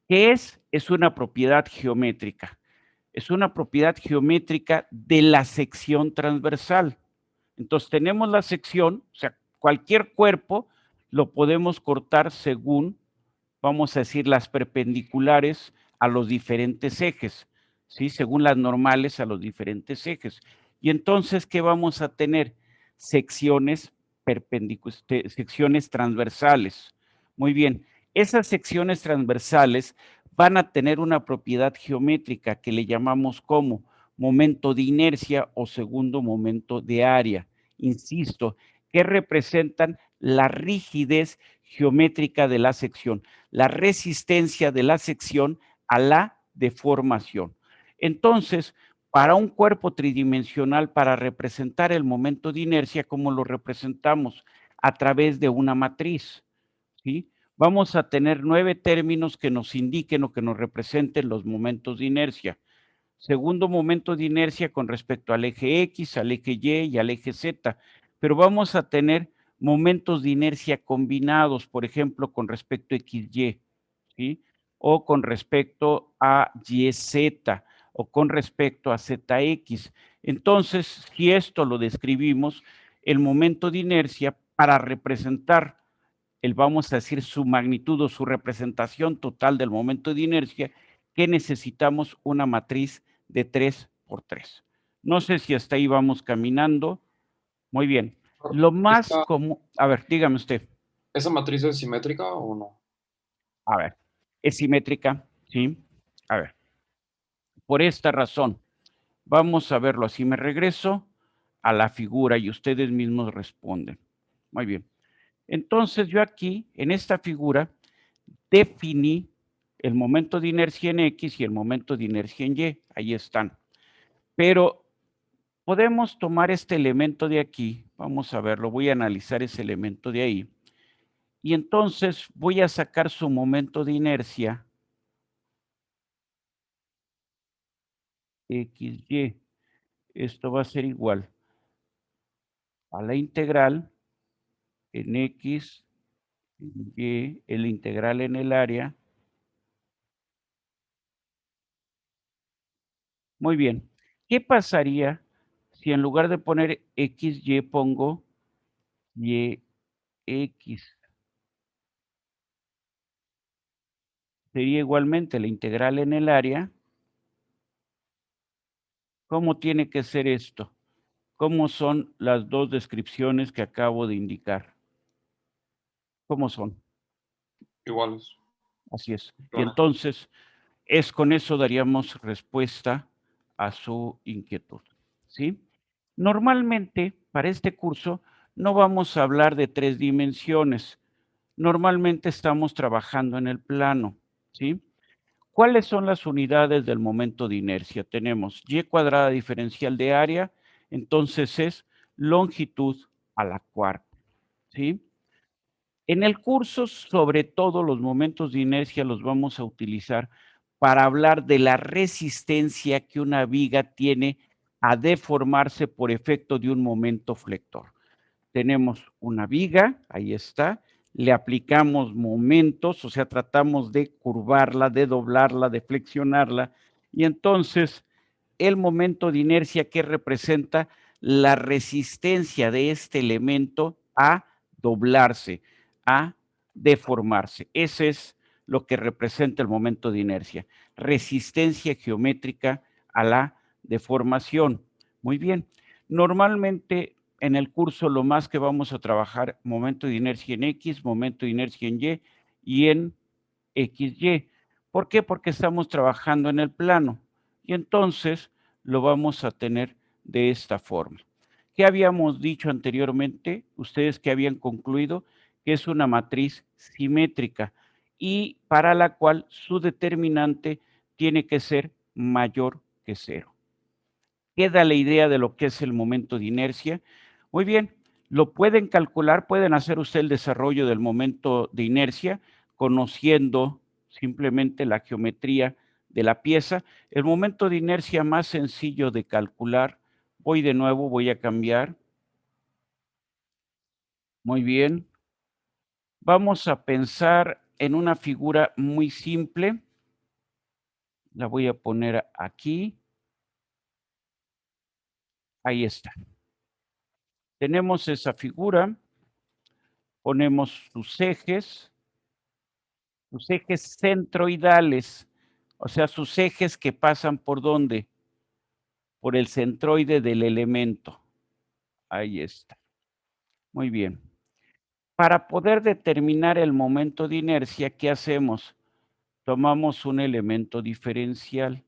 ¿Qué es? Es una propiedad geométrica. Es una propiedad geométrica de la sección transversal. Entonces, tenemos la sección, o sea, cualquier cuerpo lo podemos cortar según, vamos a decir, las perpendiculares a los diferentes ejes, ¿sí? Según las normales a los diferentes ejes. Y entonces, ¿qué vamos a tener? Secciones secciones transversales. Muy bien, esas secciones transversales van a tener una propiedad geométrica que le llamamos como momento de inercia o segundo momento de área. Insisto, que representan la rigidez geométrica de la sección, la resistencia de la sección a la deformación. Entonces, para un cuerpo tridimensional, para representar el momento de inercia, ¿cómo lo representamos? A través de una matriz, ¿sí? Vamos a tener 9 términos que nos indiquen o que nos representen los momentos de inercia. Segundo momento de inercia con respecto al eje X, al eje Y y al eje Z, pero vamos a tener momentos de inercia combinados, por ejemplo, con respecto a XY, ¿sí? O con respecto a YZ, o con respecto a ZX. Entonces, si esto lo describimos, el momento de inercia para representar vamos a decir, su magnitud o su representación total del momento de inercia, que necesitamos una matriz de 3 por 3. No sé si hasta ahí vamos caminando. Muy bien. Lo más común, a ver, dígame usted.
¿Esa matriz es simétrica o no?
A ver, es simétrica, ¿sí? A ver, por esta razón, vamos a verlo así. Me regreso a la figura y ustedes mismos responden. Muy bien. Entonces yo aquí, en esta figura, definí el momento de inercia en X y el momento de inercia en Y. Ahí están. Pero podemos tomar este elemento de aquí. Vamos a verlo. Voy a analizar ese elemento de ahí. Y entonces voy a sacar su momento de inercia. XY. Esto va a ser igual a la integral en X, en Y, el integral en el área. Muy bien. ¿Qué pasaría si en lugar de poner XY pongo YX? Sería igualmente la integral en el área. ¿Cómo tiene que ser esto? ¿Cómo son las dos descripciones que acabo de indicar? ¿Cómo son?
Iguales.
Así es. Y
Claro.
entonces, con eso daríamos respuesta a su inquietud, ¿sí? Normalmente, para este curso, no vamos a hablar de 3 dimensiones. Normalmente estamos trabajando en el plano, ¿sí? ¿Cuáles son las unidades del momento de inercia? Tenemos y cuadrada diferencial de área, entonces es longitud a la cuarta, ¿sí? En el curso, sobre todo los momentos de inercia los vamos a utilizar para hablar de la resistencia que una viga tiene a deformarse por efecto de un momento flector. Tenemos una viga, ahí está, le aplicamos momentos, o sea, tratamos de curvarla, de doblarla, de flexionarla, y entonces el momento de inercia que representa la resistencia de este elemento a doblarse, a deformarse. Ese es lo que representa el momento de inercia, resistencia geométrica a la deformación. Muy bien, normalmente en el curso lo más que vamos a trabajar, momento de inercia en X, momento de inercia en Y y en XY. ¿Por qué? Porque estamos trabajando en el plano y entonces lo vamos a tener de esta forma. ¿Qué habíamos dicho anteriormente? Ustedes que habían concluido que es una matriz simétrica y para la cual su determinante tiene que ser mayor que 0. ¿Queda la idea de lo que es el momento de inercia? Muy bien, Lo pueden calcular, pueden hacer usted el desarrollo del momento de inercia conociendo simplemente la geometría de la pieza. El momento de inercia más sencillo de calcular, voy de nuevo, voy a cambiar. Muy bien. Vamos a pensar en una figura muy simple. La voy a poner aquí. Ahí está. Tenemos esa figura. Ponemos sus ejes centroidales, o sea, sus ejes que pasan ¿por dónde? Por el centroide del elemento. Ahí está. Muy bien. Para poder determinar el momento de inercia, ¿qué hacemos? Tomamos un elemento diferencial.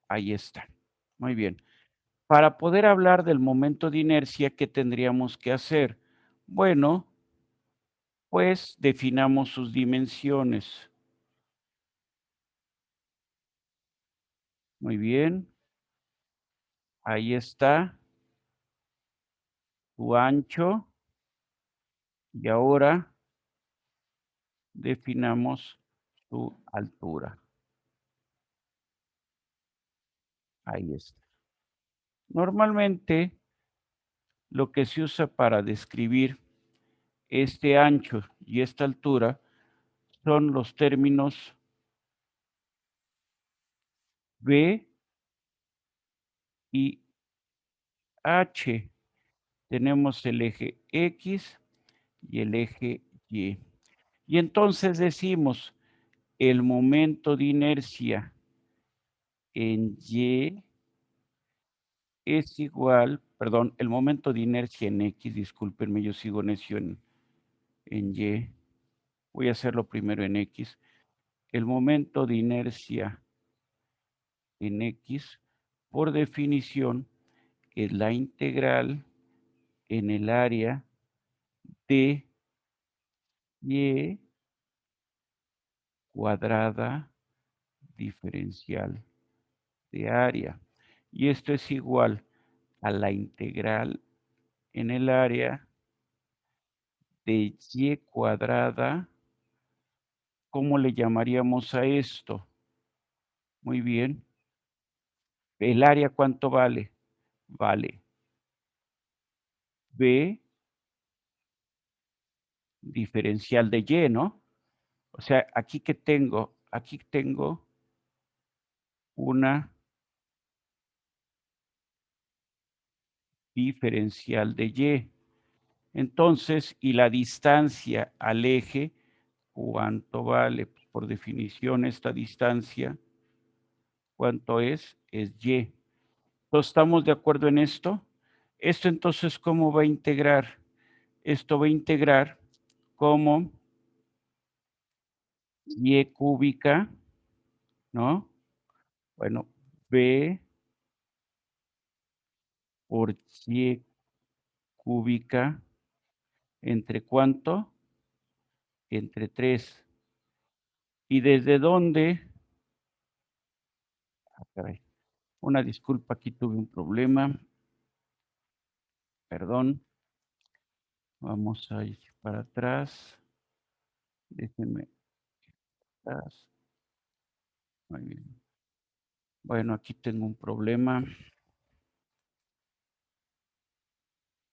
Ahí está. Muy bien. Para poder hablar del momento de inercia, ¿qué tendríamos que hacer? Bueno, pues definamos sus dimensiones. Muy bien. Ahí está su ancho. Y ahora definamos su altura. Ahí está. Normalmente, lo que se usa para describir este ancho y esta altura son los términos B y H. Tenemos el eje X y el eje Y. Y entonces decimos, el momento de inercia en Y es igual, perdón, el momento de inercia en X, discúlpenme, yo sigo necio en Y. Voy a hacerlo primero en X. El momento de inercia en X, por definición, es la integral en el área de Y cuadrada diferencial de área. Y esto es igual a la integral en el área de Y cuadrada. ¿Cómo le llamaríamos a esto? Muy bien. ¿El área cuánto vale? Vale B diferencial de Y, ¿no? O sea, aquí que tengo, aquí tengo una diferencial de Y. Entonces, y la distancia al eje, ¿cuánto vale? Pues por definición, esta distancia, ¿cuánto es? Es Y. ¿Todos estamos de acuerdo en esto? Esto entonces, ¿cómo va a integrar? Esto va a integrar como Y cúbica, ¿no? Bueno, B por Y cúbica, ¿entre cuánto? Entre 3. ¿Y desde dónde? Ah, caray. Una disculpa, aquí tuve un problema. Perdón. Vamos a ir para atrás. Déjenme atrás. Muy bien. Bueno, aquí tengo un problema.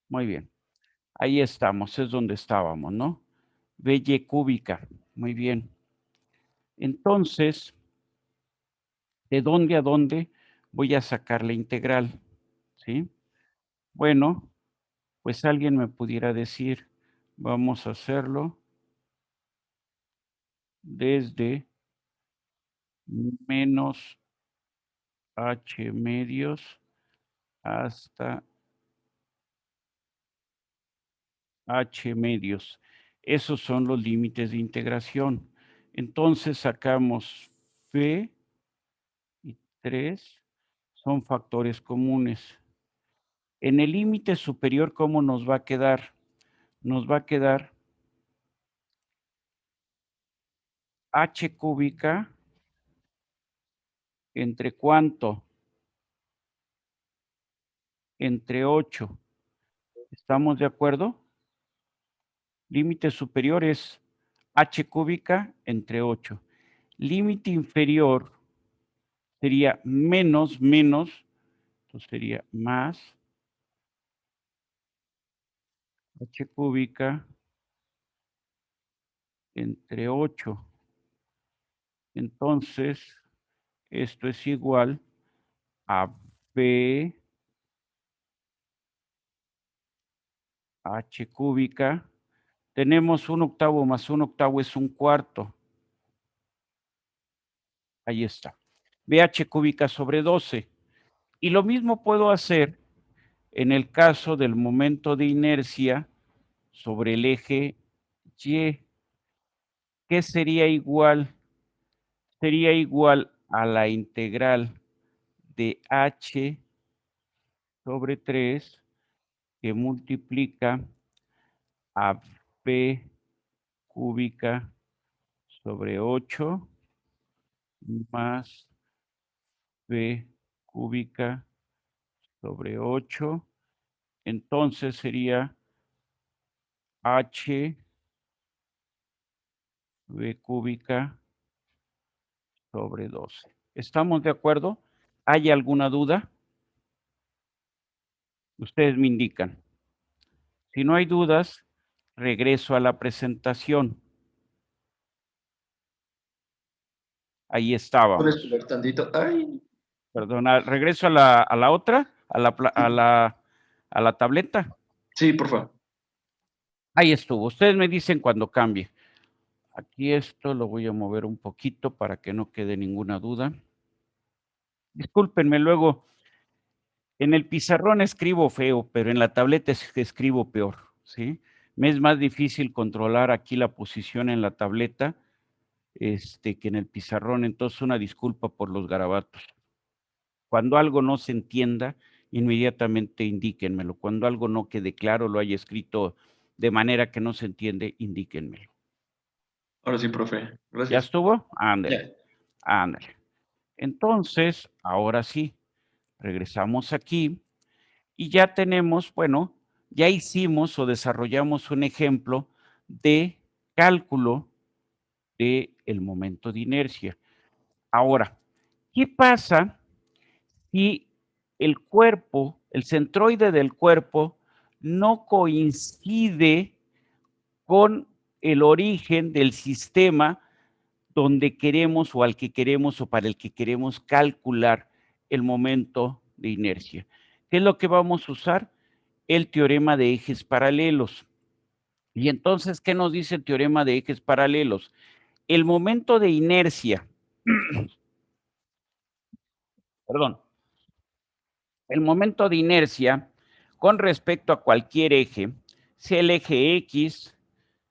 Muy bien. Ahí estamos, es donde estábamos, ¿no? Y cúbica. Muy bien. Entonces, ¿de dónde a dónde voy a sacar la integral? ¿Sí? Bueno, pues alguien me pudiera decir, vamos a hacerlo desde menos h medios hasta h medios. Esos son los límites de integración. Entonces sacamos P y 3 son factores comunes. En el límite superior, ¿cómo nos va a quedar? Nos va a quedar h cúbica entre ¿cuánto? Entre 8. ¿Estamos de acuerdo? Límite superior es h cúbica entre 8. Límite inferior sería menos, entonces sería más h cúbica entre 8. Entonces, esto es igual a b h cúbica. Tenemos 1/8 más 1/8 es 1/4. Ahí está. BH cúbica sobre 12. Y lo mismo puedo hacer en el caso del momento de inercia sobre el eje Y. ¿Qué sería igual? Sería igual a la integral de h sobre 3 que multiplica a b cúbica sobre 8 más b cúbica sobre 8. Entonces sería h b cúbica sobre 12. ¿Estamos de acuerdo? ¿Hay alguna duda? Ustedes me indican. Si no hay dudas, regreso a la presentación. Ahí estábamos.
¿Puedes subir tantito? Ay.
Perdona, regreso a la otra, a la tableta.
Sí, por favor.
Ahí estuvo. Ustedes me dicen cuando cambie. Aquí esto lo voy a mover un poquito para que no quede ninguna duda. Discúlpenme, luego en el pizarrón escribo feo, pero en la tableta escribo peor, ¿sí? Me es más difícil controlar aquí la posición en la tableta que en el pizarrón, entonces una disculpa por los garabatos. Cuando algo no se entienda, inmediatamente indíquenmelo. Cuando algo no quede claro, lo haya escrito de manera que no se entiende, indíquenmelo.
Ahora sí, profe. Gracias.
¿Ya estuvo? Ándale,
Ya.
ándale. Entonces, ahora sí, regresamos aquí y ya tenemos, bueno, ya hicimos o desarrollamos un ejemplo de cálculo del momento de inercia. Ahora, ¿qué pasa si el cuerpo, el centroide del cuerpo, no coincide con el origen del sistema donde queremos o al que queremos o para el que queremos calcular el momento de inercia? ¿Qué es lo que vamos a usar? El teorema de ejes paralelos. Y entonces, ¿qué nos dice el teorema de ejes paralelos? El momento de inercia, perdón, el momento de inercia con respecto a cualquier eje, sea el eje X,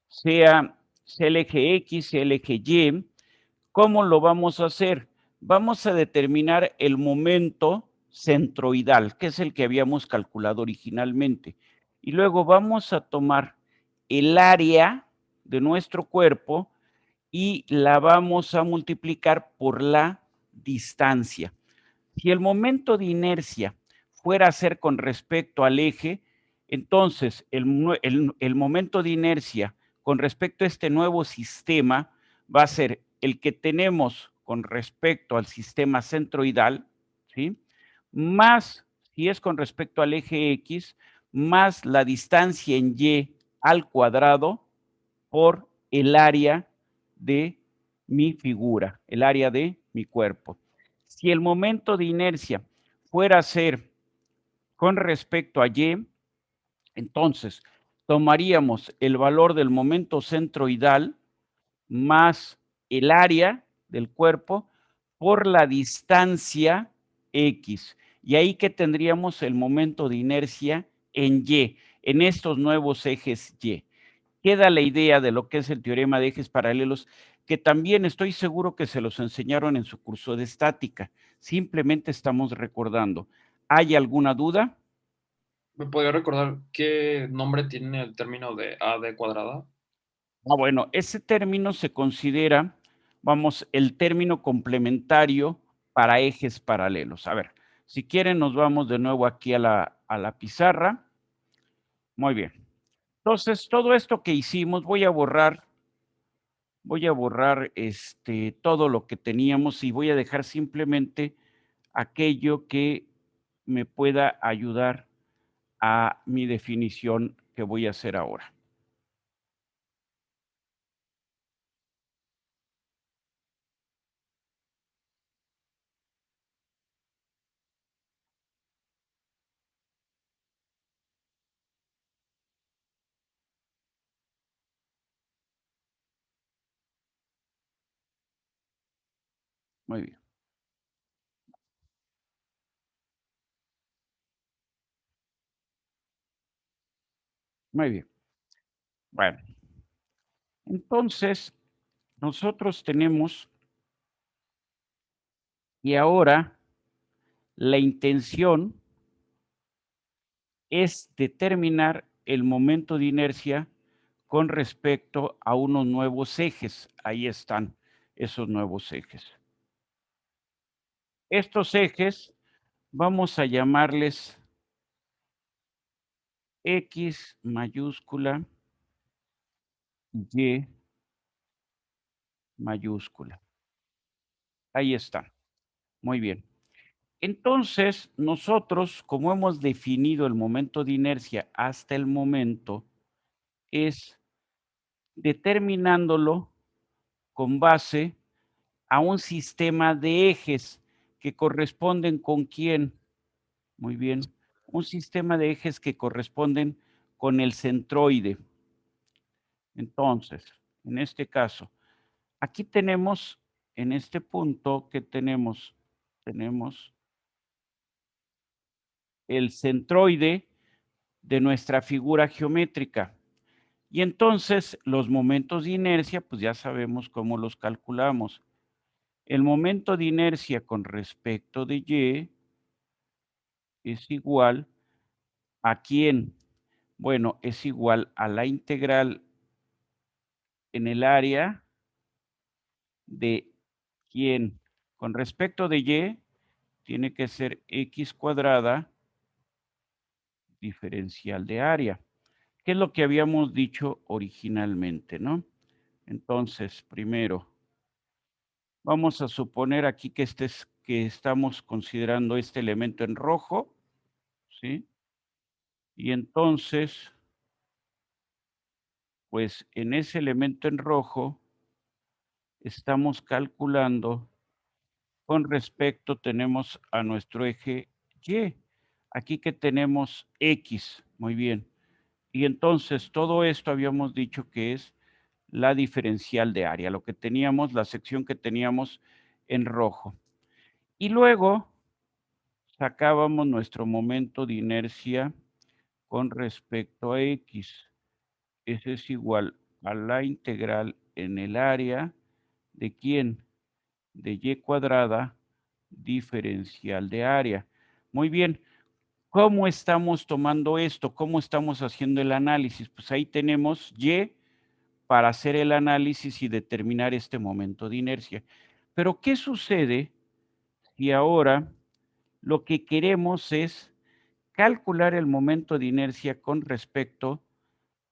sea el eje X, sea el eje Y, ¿cómo lo vamos a hacer? Vamos a determinar el momento centroidal, que es el que habíamos calculado originalmente. Y luego vamos a tomar el área de nuestro cuerpo y la vamos a multiplicar por la distancia. Si el momento de inercia fuera a ser con respecto al eje, entonces el momento de inercia con respecto a este nuevo sistema va a ser el que tenemos con respecto al sistema centroidal, ¿sí? Más, si es con respecto al eje X, más la distancia en Y al cuadrado por el área de mi figura, el área de mi cuerpo. Si el momento de inercia fuera a ser con respecto a Y, entonces tomaríamos el valor del momento centroidal más el área del cuerpo por la distancia X. Y ahí que tendríamos el momento de inercia en Y, en estos nuevos ejes Y. Queda la idea de lo que es el teorema de ejes paralelos, que también estoy seguro que se los enseñaron en su curso de estática. Simplemente estamos recordando. ¿Hay alguna duda?
¿Me podría recordar qué nombre tiene el término de AD cuadrada?
Bueno, ese término se considera, vamos, el término complementario para ejes paralelos. A ver, si quieren nos vamos de nuevo aquí a la pizarra. Muy bien. Entonces, todo esto que hicimos, voy a borrar todo lo que teníamos y voy a dejar simplemente aquello que me pueda ayudar a mi definición que voy a hacer ahora. Muy bien. Muy bien. Bueno, entonces nosotros tenemos y ahora la intención es determinar el momento de inercia con respecto a unos nuevos ejes. Ahí están esos nuevos ejes. Estos ejes vamos a llamarles X mayúscula, Y mayúscula. Ahí está. Muy bien. Entonces, nosotros, como hemos definido el momento de inercia hasta el momento, es determinándolo con base a un sistema de ejes que corresponden con quién. Muy bien. Un sistema de ejes que corresponden con el centroide. Entonces, en este caso, aquí tenemos, en este punto, ¿qué tenemos? Tenemos el centroide de nuestra figura geométrica. Y entonces los momentos de inercia, pues ya sabemos cómo los calculamos. El momento de inercia con respecto de Y es igual ¿a quién? Bueno, es igual a la integral en el área de ¿quién? Con respecto de Y, tiene que ser X cuadrada diferencial de área, que es lo que habíamos dicho originalmente, ¿no? Entonces, primero, vamos a suponer aquí que que estamos considerando este elemento en rojo, ¿sí? Y entonces, pues en ese elemento en rojo estamos calculando con respecto, tenemos a nuestro eje Y. Aquí que tenemos X, muy bien. Y entonces todo esto habíamos dicho que es la diferencial de área, lo que teníamos, la sección que teníamos en rojo. Y luego sacábamos nuestro momento de inercia con respecto a X. Ese es igual a la integral en el área de ¿quién? De Y cuadrada diferencial de área. Muy bien. ¿Cómo estamos tomando esto? ¿Cómo estamos haciendo el análisis? Pues ahí tenemos Y para hacer el análisis y determinar este momento de inercia. Pero ¿qué sucede si ahora lo que queremos es calcular el momento de inercia con respecto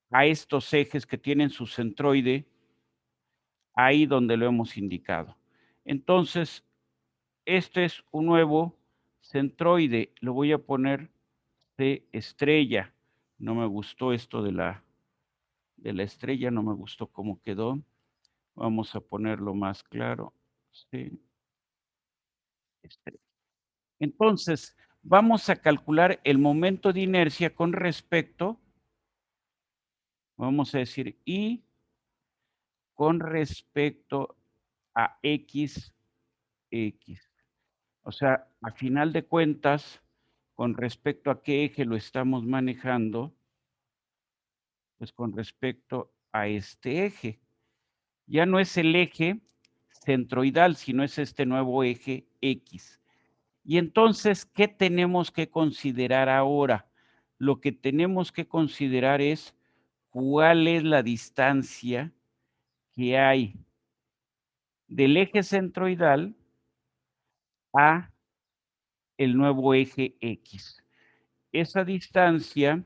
a estos ejes que tienen su centroide ahí donde lo hemos indicado? Entonces, este es un nuevo centroide, lo voy a poner de estrella. No me gustó esto de la estrella, no me gustó cómo quedó. Vamos a ponerlo más claro. Sí. Entonces, vamos a calcular el momento de inercia con respecto, vamos a decir, y con respecto a x. O sea, a final de cuentas, con respecto a qué eje lo estamos manejando, pues con respecto a este eje. Ya no es el eje centroidal, sino es este nuevo eje X. Y entonces, ¿qué tenemos que considerar ahora? Lo que tenemos que considerar es cuál es la distancia que hay del eje centroidal a el nuevo eje X. Esa distancia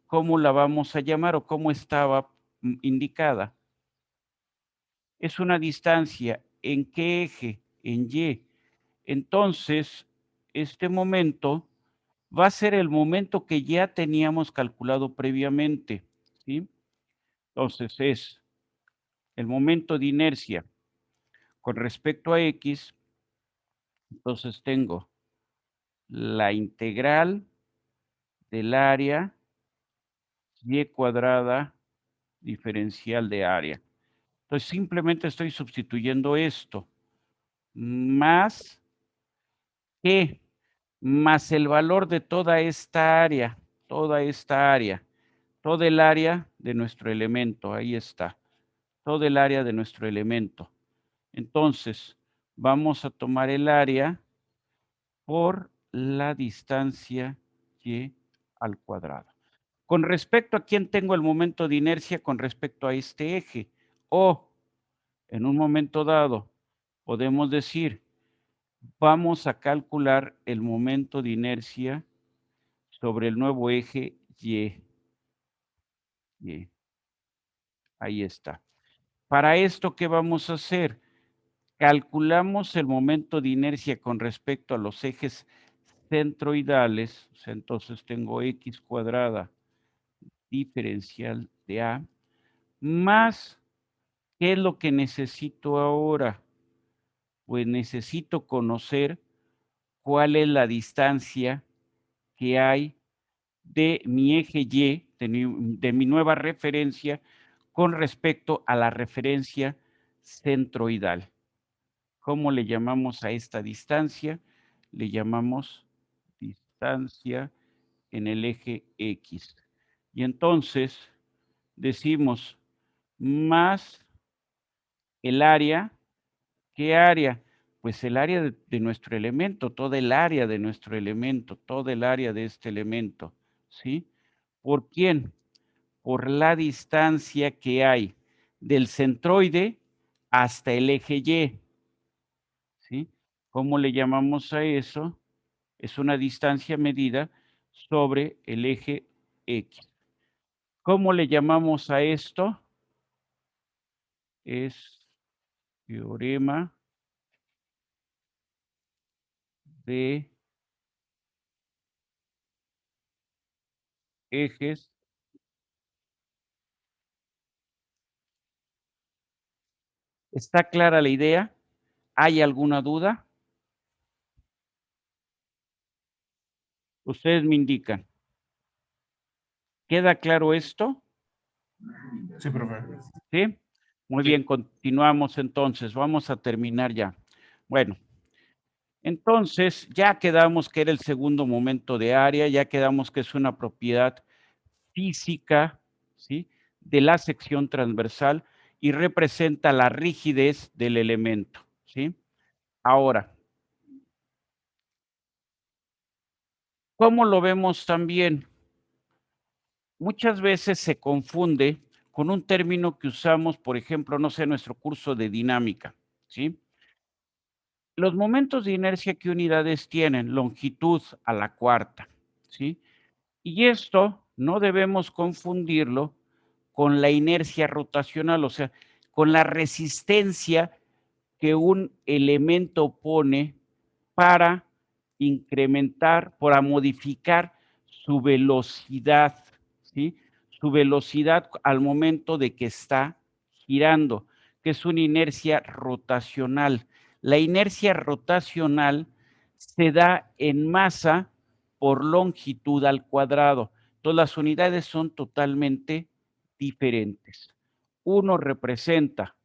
¿cómo la vamos a llamar o cómo estaba indicada? Es una distancia. ¿En qué eje? En Y. Entonces, este momento va a ser el momento que ya teníamos calculado previamente, ¿sí? Entonces, es el momento de inercia con respecto a X. Entonces, tengo la integral del área Y cuadrada diferencial de área. Entonces, simplemente estoy sustituyendo esto, más ¿qué? Más el valor de toda esta área, todo el área de nuestro elemento, ahí está, todo el área de nuestro elemento. Entonces, vamos a tomar el área por la distancia Y al cuadrado. Con respecto a quién tengo el momento de inercia con respecto a este eje, o en un momento dado podemos decir, vamos a calcular el momento de inercia sobre el nuevo eje Y. Y. Ahí está. Para esto, ¿qué vamos a hacer? Calculamos el momento de inercia con respecto a los ejes centroidales. O sea, entonces tengo X cuadrada diferencial de A, más, ¿qué es lo que necesito ahora? Pues necesito conocer cuál es la distancia que hay de mi eje Y, de mi nueva referencia, con respecto a la referencia centroidal. ¿Cómo le llamamos a esta distancia? Le llamamos distancia en el eje X. Y entonces decimos más el área. ¿Qué área? Pues el área de nuestro elemento, toda el área de nuestro elemento, todo el área de este elemento, ¿sí? ¿Por quién? Por la distancia que hay del centroide hasta el eje Y, ¿sí? ¿Cómo le llamamos a eso? Es una distancia medida sobre el eje X. ¿Cómo le llamamos a esto? Es teorema de ejes ¿Está clara la idea? ¿Hay alguna duda? Ustedes me indican. ¿Queda claro esto?
Sí, profe.
¿Sí? Muy bien, continuamos entonces. Vamos a terminar ya. Bueno, entonces ya quedamos que era el segundo momento de área, ya quedamos que es una propiedad física, ¿sí? De la sección transversal y representa la rigidez del elemento, ¿sí? Ahora, ¿cómo lo vemos también? Muchas veces se confunde con un término que usamos, por ejemplo, no sé, en nuestro curso de dinámica, ¿sí? Los momentos de inercia, ¿qué unidades tienen? Longitud a la cuarta, ¿sí? Y esto no debemos confundirlo con la inercia rotacional, o sea, con la resistencia que un elemento pone para incrementar, para modificar su velocidad, ¿sí? Su velocidad al momento de que está girando, que es una inercia rotacional. La inercia rotacional se da en masa por longitud al cuadrado. Entonces, las unidades son totalmente diferentes. Uno representa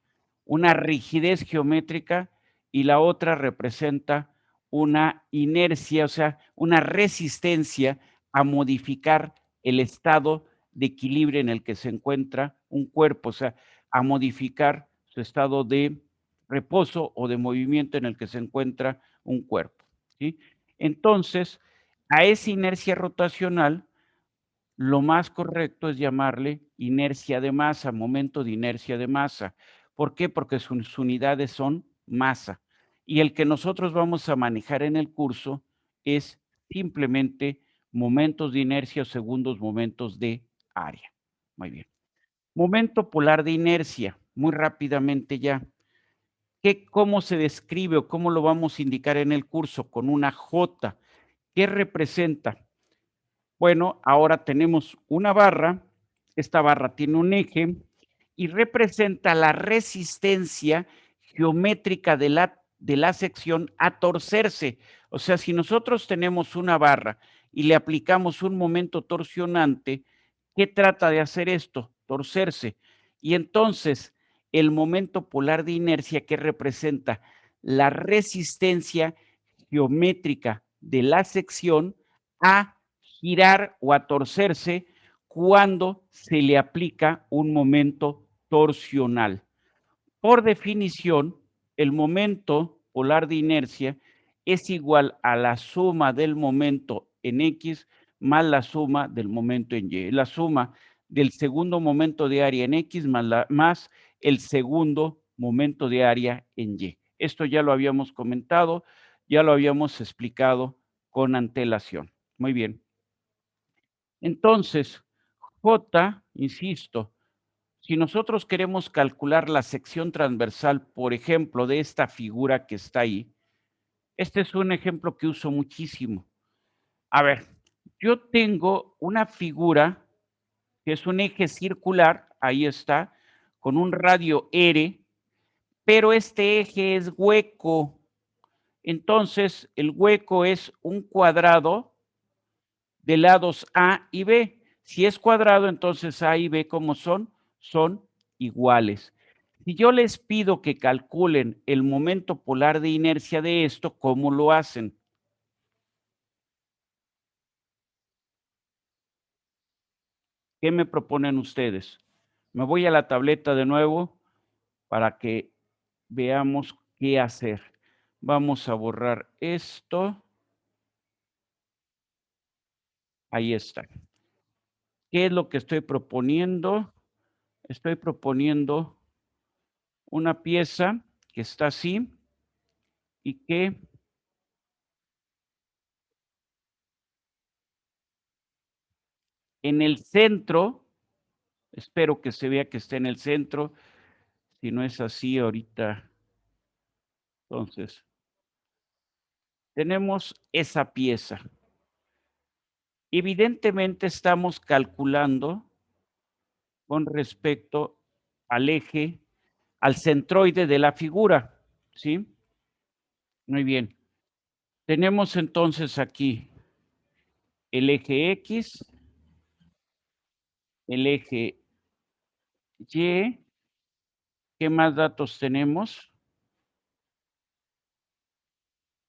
una rigidez geométrica y la otra representa una inercia, o sea, una resistencia a modificar el estado de equilibrio en el que se encuentra un cuerpo, o sea, a modificar su estado de reposo o de movimiento en el que se encuentra un cuerpo, ¿sí? Entonces, a esa inercia rotacional, lo más correcto es llamarle inercia de masa, momento de inercia de masa. ¿Por qué? Porque sus unidades son masa. Y el que nosotros vamos a manejar en el curso es simplemente momentos de inercia o segundos momentos de área. Muy bien. Momento polar de inercia, muy rápidamente ya. ¿Cómo se describe o cómo lo vamos a indicar en el curso? Con una J. ¿Qué representa? Bueno, ahora tenemos una barra. Esta barra tiene un eje y representa la resistencia geométrica de la sección a torcerse. O sea, si nosotros tenemos una barra y le aplicamos un momento torsionante, ¿qué trata de hacer esto? Torcerse. Y entonces, el momento polar de inercia que representa la resistencia geométrica de la sección a girar o a torcerse cuando se le aplica un momento torsional. Por definición, el momento polar de inercia es igual a la suma del momento en X más la suma del momento en Y. La suma del segundo momento de área en X más el segundo momento de área en Y. Esto ya lo habíamos comentado, ya lo habíamos explicado con antelación. Muy bien. Entonces, J, insisto, si nosotros queremos calcular la sección transversal, por ejemplo, de esta figura que está ahí, este es un ejemplo que uso muchísimo. A ver, yo tengo una figura que es un eje circular, ahí está, con un radio R, pero este eje es hueco. Entonces, el hueco es un cuadrado de lados A y B. Si es cuadrado, entonces A y B, ¿cómo son? Son iguales. Si yo les pido que calculen el momento polar de inercia de esto, ¿cómo lo hacen? ¿Qué me proponen ustedes? Me voy a la tableta de nuevo para que veamos qué hacer. Vamos a borrar esto. Ahí está. ¿Qué es lo que estoy proponiendo? Estoy proponiendo una pieza que está así y que en el centro, espero que se vea que esté en el centro, si no es así ahorita, entonces, tenemos esa pieza. Evidentemente estamos calculando con respecto al eje, al centroide de la figura, ¿sí? Muy bien. Tenemos entonces aquí el eje X, el eje Y. ¿Qué más datos tenemos?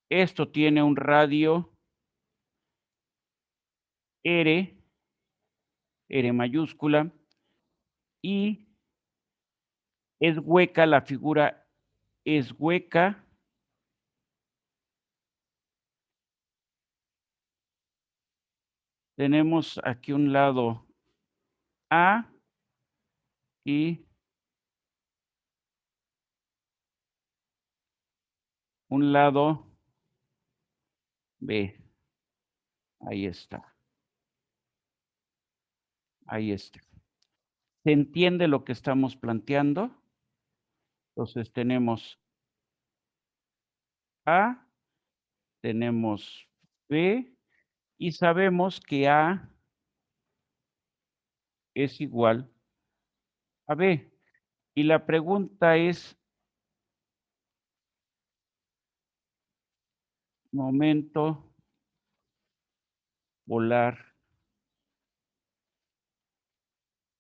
Esto tiene un radio R mayúscula, y es hueca, la figura es hueca. Tenemos aquí un lado A y un lado B. Ahí está. Ahí está. ¿Se entiende lo que estamos planteando? Entonces tenemos A, tenemos B y sabemos que A es igual a B. Y la pregunta es, momento polar.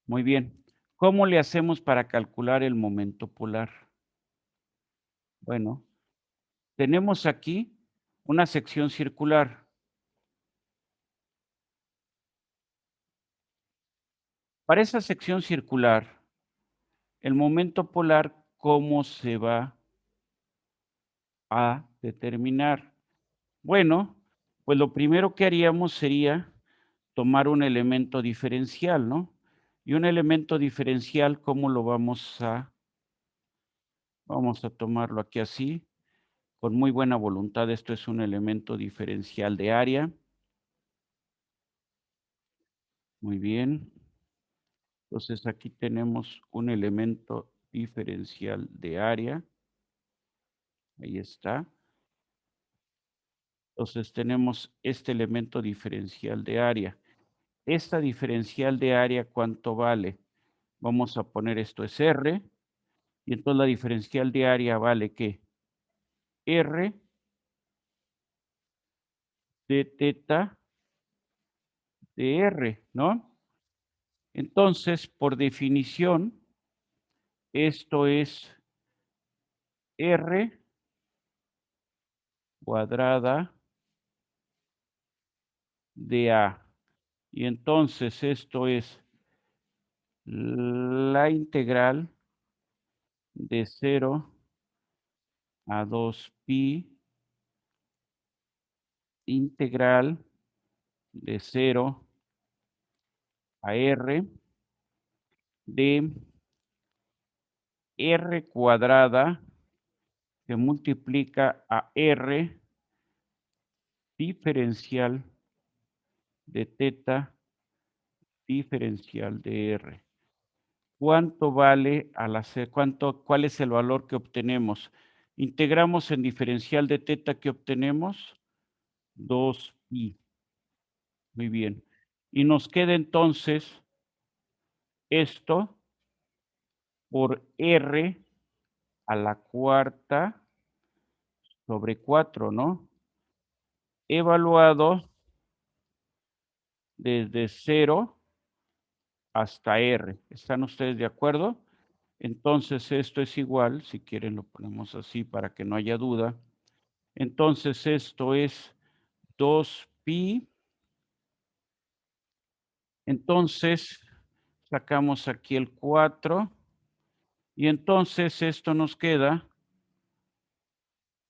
Muy bien. ¿Cómo le hacemos para calcular el momento polar? Bueno, tenemos aquí una sección circular. Para esa sección circular, el momento polar, ¿cómo se va a determinar? Bueno, pues lo primero que haríamos sería tomar un elemento diferencial, ¿no? Y un elemento diferencial, ¿cómo lo vamos a tomarlo aquí así? Con muy buena voluntad, esto es un elemento diferencial de área. Muy bien. Entonces aquí tenemos un elemento diferencial de área. Ahí está. Entonces tenemos este elemento diferencial de área. Esta diferencial de área, ¿cuánto vale? Vamos a poner esto es R. Y entonces la diferencial de área vale ¿qué? R de teta de R, ¿no? Entonces, por definición, esto es R cuadrada de A. Y entonces esto es la integral de 0 a 2pi integral de 0 a R de R cuadrada que multiplica a R diferencial de teta diferencial de R. ¿Cuánto vale al hacer, cuál es el valor que obtenemos? Integramos en diferencial de teta que obtenemos 2pi. Muy bien. Y nos queda entonces esto por R a la cuarta sobre 4, ¿no? Evaluado desde 0 hasta R. ¿Están ustedes de acuerdo? Entonces esto es igual, si quieren lo ponemos así para que no haya duda. Entonces esto es 2pi. Entonces sacamos aquí el 4. Y entonces esto nos queda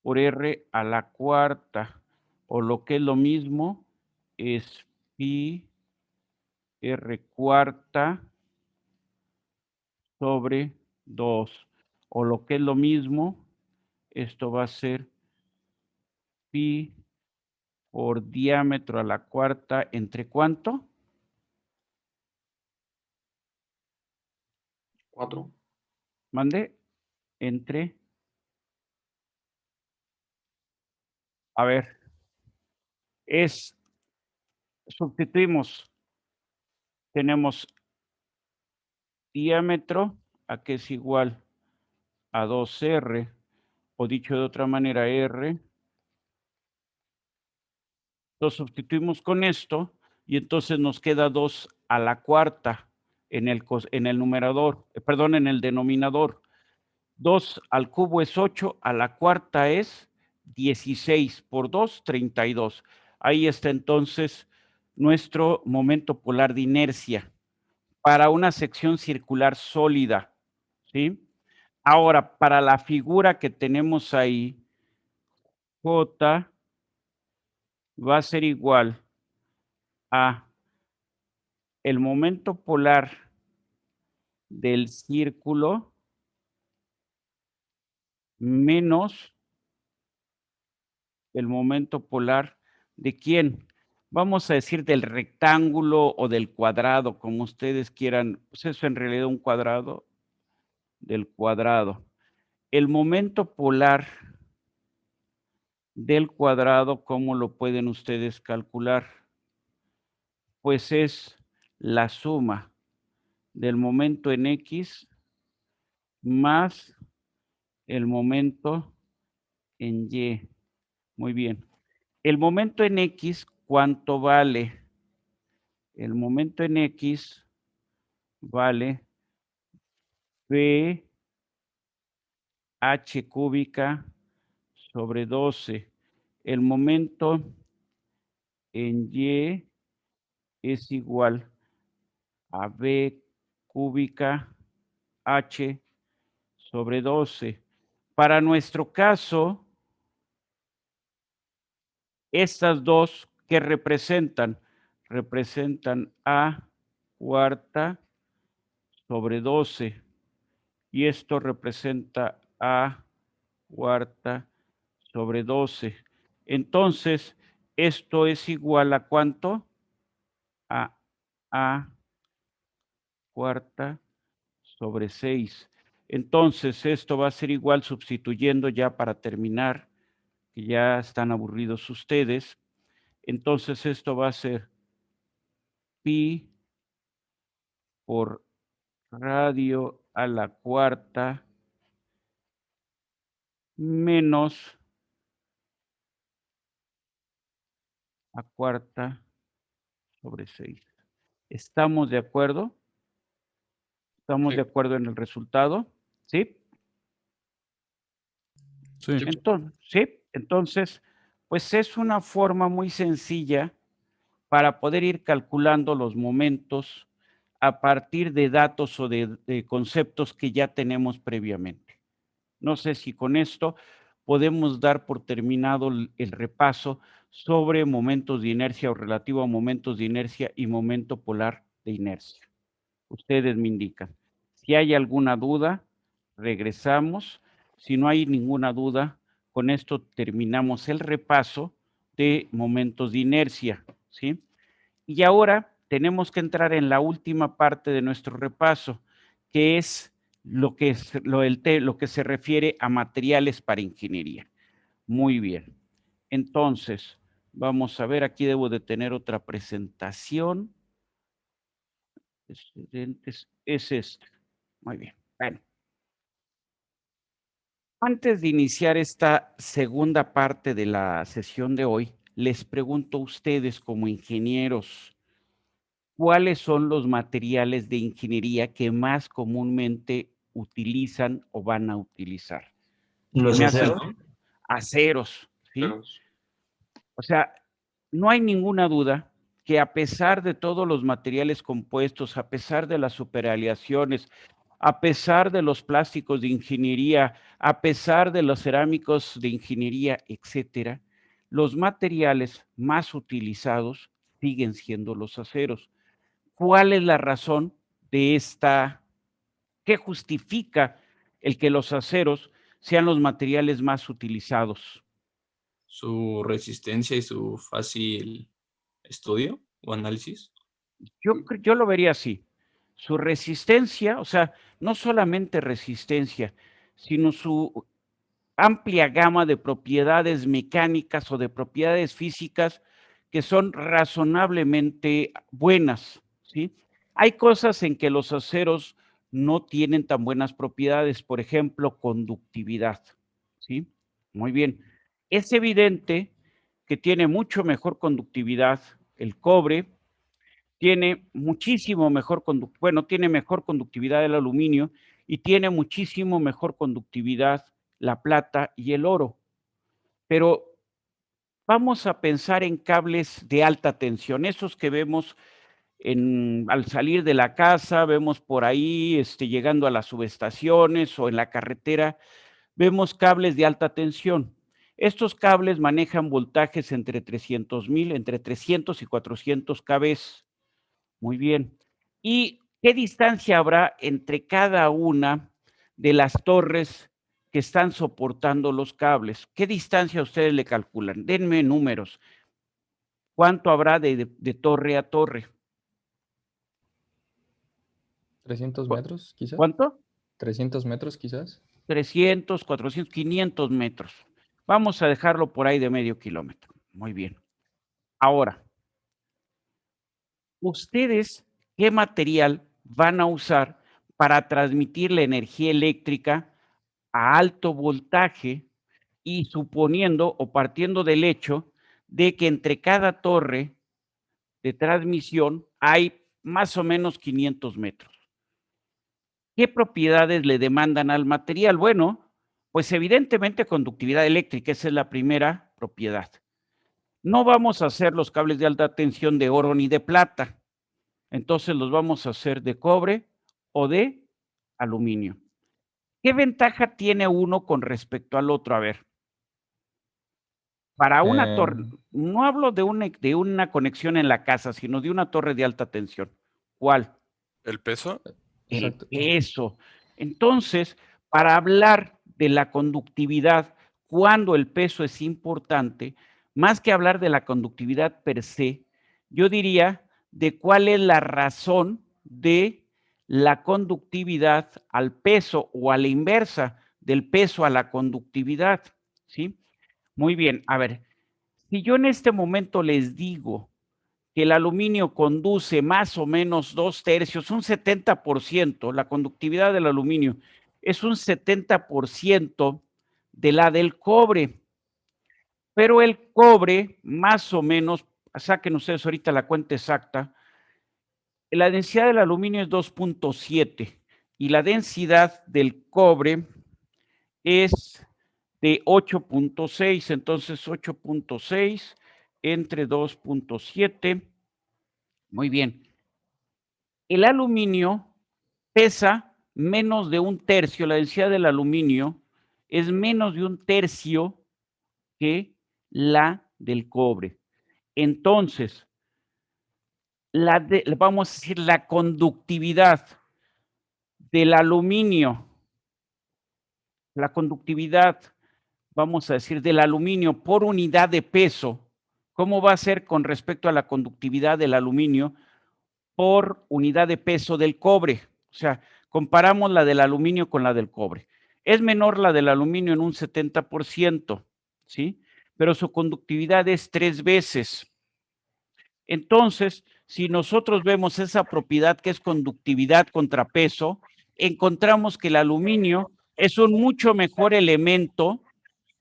por R a la cuarta. O lo que es lo mismo es pi R cuarta sobre 2. O lo que es lo mismo, esto va a ser pi por diámetro a la cuarta, ¿entre cuánto?
4.
¿Mande? Entre. A ver. Sustituimos. Tenemos diámetro, a que es igual a 2R, o dicho de otra manera, R. Lo sustituimos con esto y entonces nos queda 2 a la cuarta en el numerador, perdón, en el denominador. 2 al cubo es 8, a la cuarta es 16, por 2, 32. Ahí está entonces nuestro momento polar de inercia para una sección circular sólida, ¿sí? Ahora, para la figura que tenemos ahí, J va a ser igual a el momento polar del círculo menos el momento polar de quién. Vamos a decir del rectángulo o del cuadrado, como ustedes quieran. Pues eso en realidad un cuadrado del cuadrado. El momento polar del cuadrado, ¿cómo lo pueden ustedes calcular? Pues es la suma del momento en X más el momento en Y. Muy bien. El momento en X, ¿cuánto vale? El momento en X vale P H cúbica sobre 12. El momento en Y es igual a B cúbica H sobre 12. Para nuestro caso, estas dos que representan A cuarta sobre 12 y esto representa A cuarta sobre 12. Entonces, esto es igual a ¿cuánto? A cuarta sobre 6. Entonces, esto va a ser igual sustituyendo ya para terminar, que ya están aburridos ustedes. Entonces, esto va a ser pi por radio a la cuarta menos a cuarta sobre 6. ¿Estamos de acuerdo? ¿Estamos
Sí.
de acuerdo en el resultado? ¿Sí?
Sí.
Entonces, pues es una forma muy sencilla para poder ir calculando los momentos a partir de datos o de conceptos que ya tenemos previamente. No sé si con esto podemos dar por terminado el repaso sobre momentos de inercia o relativo a momentos de inercia y momento polar de inercia. Ustedes me indican. Si hay alguna duda, regresamos. Si no hay ninguna duda, con esto terminamos el repaso de momentos de inercia, ¿sí? Y ahora tenemos que entrar en la última parte de nuestro repaso, que es lo que se refiere a materiales para ingeniería. Muy bien. Entonces, vamos a ver, aquí debo de tener otra presentación. Es este. Muy bien. Bueno. Antes de iniciar esta segunda parte de la sesión de hoy, les pregunto a ustedes como ingenieros, ¿cuáles son los materiales de ingeniería que más comúnmente utilizan o van a utilizar?
Los
¿Me hacen?
aceros.
Aceros, ¿sí?
Pero,
O sea, no hay ninguna duda que a pesar de todos los materiales compuestos, a pesar de las superaleaciones, a pesar de los plásticos de ingeniería, a pesar de los cerámicos de ingeniería, etcétera, los materiales más utilizados siguen siendo los aceros. ¿Cuál es la razón de esta? ¿Qué justifica el que los aceros sean los materiales más utilizados?
Su resistencia y su fácil estudio o análisis.
Yo lo vería así. Su resistencia, o sea, no solamente resistencia, sino su amplia gama de propiedades mecánicas o de propiedades físicas que son razonablemente buenas, ¿sí? Hay cosas en que los aceros no tienen tan buenas propiedades, por ejemplo, conductividad, ¿sí? Muy bien. Es evidente que tiene mucho mejor conductividad el cobre, tiene muchísimo mejor tiene mejor conductividad el aluminio y tiene muchísimo mejor conductividad la plata y el oro. Pero vamos a pensar en cables de alta tensión, esos que vemos al salir de la casa, vemos por ahí llegando a las subestaciones o en la carretera, vemos cables de alta tensión. Estos cables manejan voltajes entre 300 y 400 kV. Muy bien. ¿Y qué distancia habrá entre cada una de las torres que están soportando los cables? ¿Qué distancia ustedes le calculan? Denme números. ¿Cuánto habrá de torre a torre?
300 metros, quizás.
¿Cuánto?
300 metros, quizás.
300, 400, 500 metros. Vamos a dejarlo por ahí de medio kilómetro. Muy bien. Ahora, ¿ustedes qué material van a usar para transmitir la energía eléctrica a alto voltaje y suponiendo o partiendo del hecho de que entre cada torre de transmisión hay más o menos 500 metros? ¿Qué propiedades le demandan al material? Bueno, pues evidentemente conductividad eléctrica, esa es la primera propiedad. No vamos a hacer los cables de alta tensión de oro ni de plata, entonces los vamos a hacer de cobre o de aluminio. ¿Qué ventaja tiene uno con respecto al otro? A ver, para una torre, no hablo de una conexión en la casa, sino de una torre de alta tensión. ¿Cuál?
¿El peso?
El
Exacto.
peso. Entonces, para hablar de la conductividad, cuando el peso es importante, más que hablar de la conductividad per se, yo diría de cuál es la razón de la conductividad al peso o a la inversa del peso a la conductividad, ¿sí? Muy bien, a ver, si yo en este momento les digo que el aluminio conduce más o menos 2/3, un 70%, la conductividad del aluminio es un 70% de la del cobre, pero el cobre más o menos, saquen ustedes ahorita la cuenta exacta, la densidad del aluminio es 2.7 y la densidad del cobre es de 8.6, entonces 8.6 entre 2.7. Muy bien. El aluminio pesa menos de 1/3, la densidad del aluminio es menos de 1/3 que la del cobre. Entonces, vamos a decir, la conductividad del aluminio, la conductividad, vamos a decir, del aluminio por unidad de peso, ¿cómo va a ser con respecto a la conductividad del aluminio por unidad de peso del cobre? O sea, comparamos la del aluminio con la del cobre. Es menor la del aluminio en un 70%, ¿sí? Pero su conductividad es 3 veces. Entonces, si nosotros vemos esa propiedad que es conductividad contra peso, encontramos que el aluminio es un mucho mejor elemento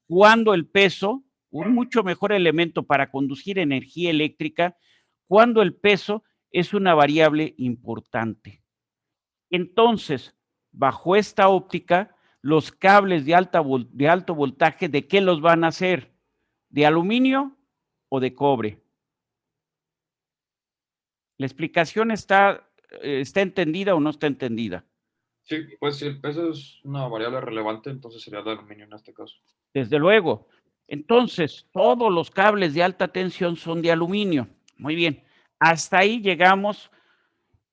cuando el peso, un mucho mejor elemento para conducir energía eléctrica, cuando el peso es una variable importante. Entonces, bajo esta óptica, los cables de alto voltaje, ¿de qué los van a hacer? ¿De aluminio o de cobre? ¿La explicación está entendida o no está entendida?
Sí, pues sí, el peso es una variable relevante, entonces sería el aluminio en este caso.
Desde luego. Entonces, todos los cables de alta tensión son de aluminio. Muy bien. Hasta ahí llegamos.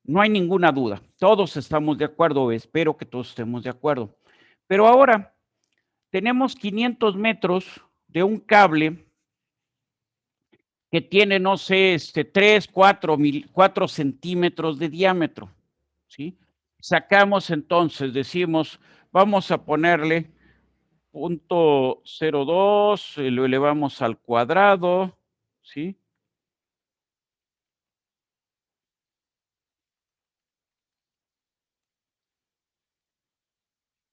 No hay ninguna duda. Todos estamos de acuerdo. Espero que todos estemos de acuerdo. Pero ahora tenemos 500 metros de un cable que tiene, no sé, 3, 4 centímetros de diámetro, ¿sí? Sacamos entonces, decimos, vamos a ponerle 0.02, lo elevamos al cuadrado, ¿sí?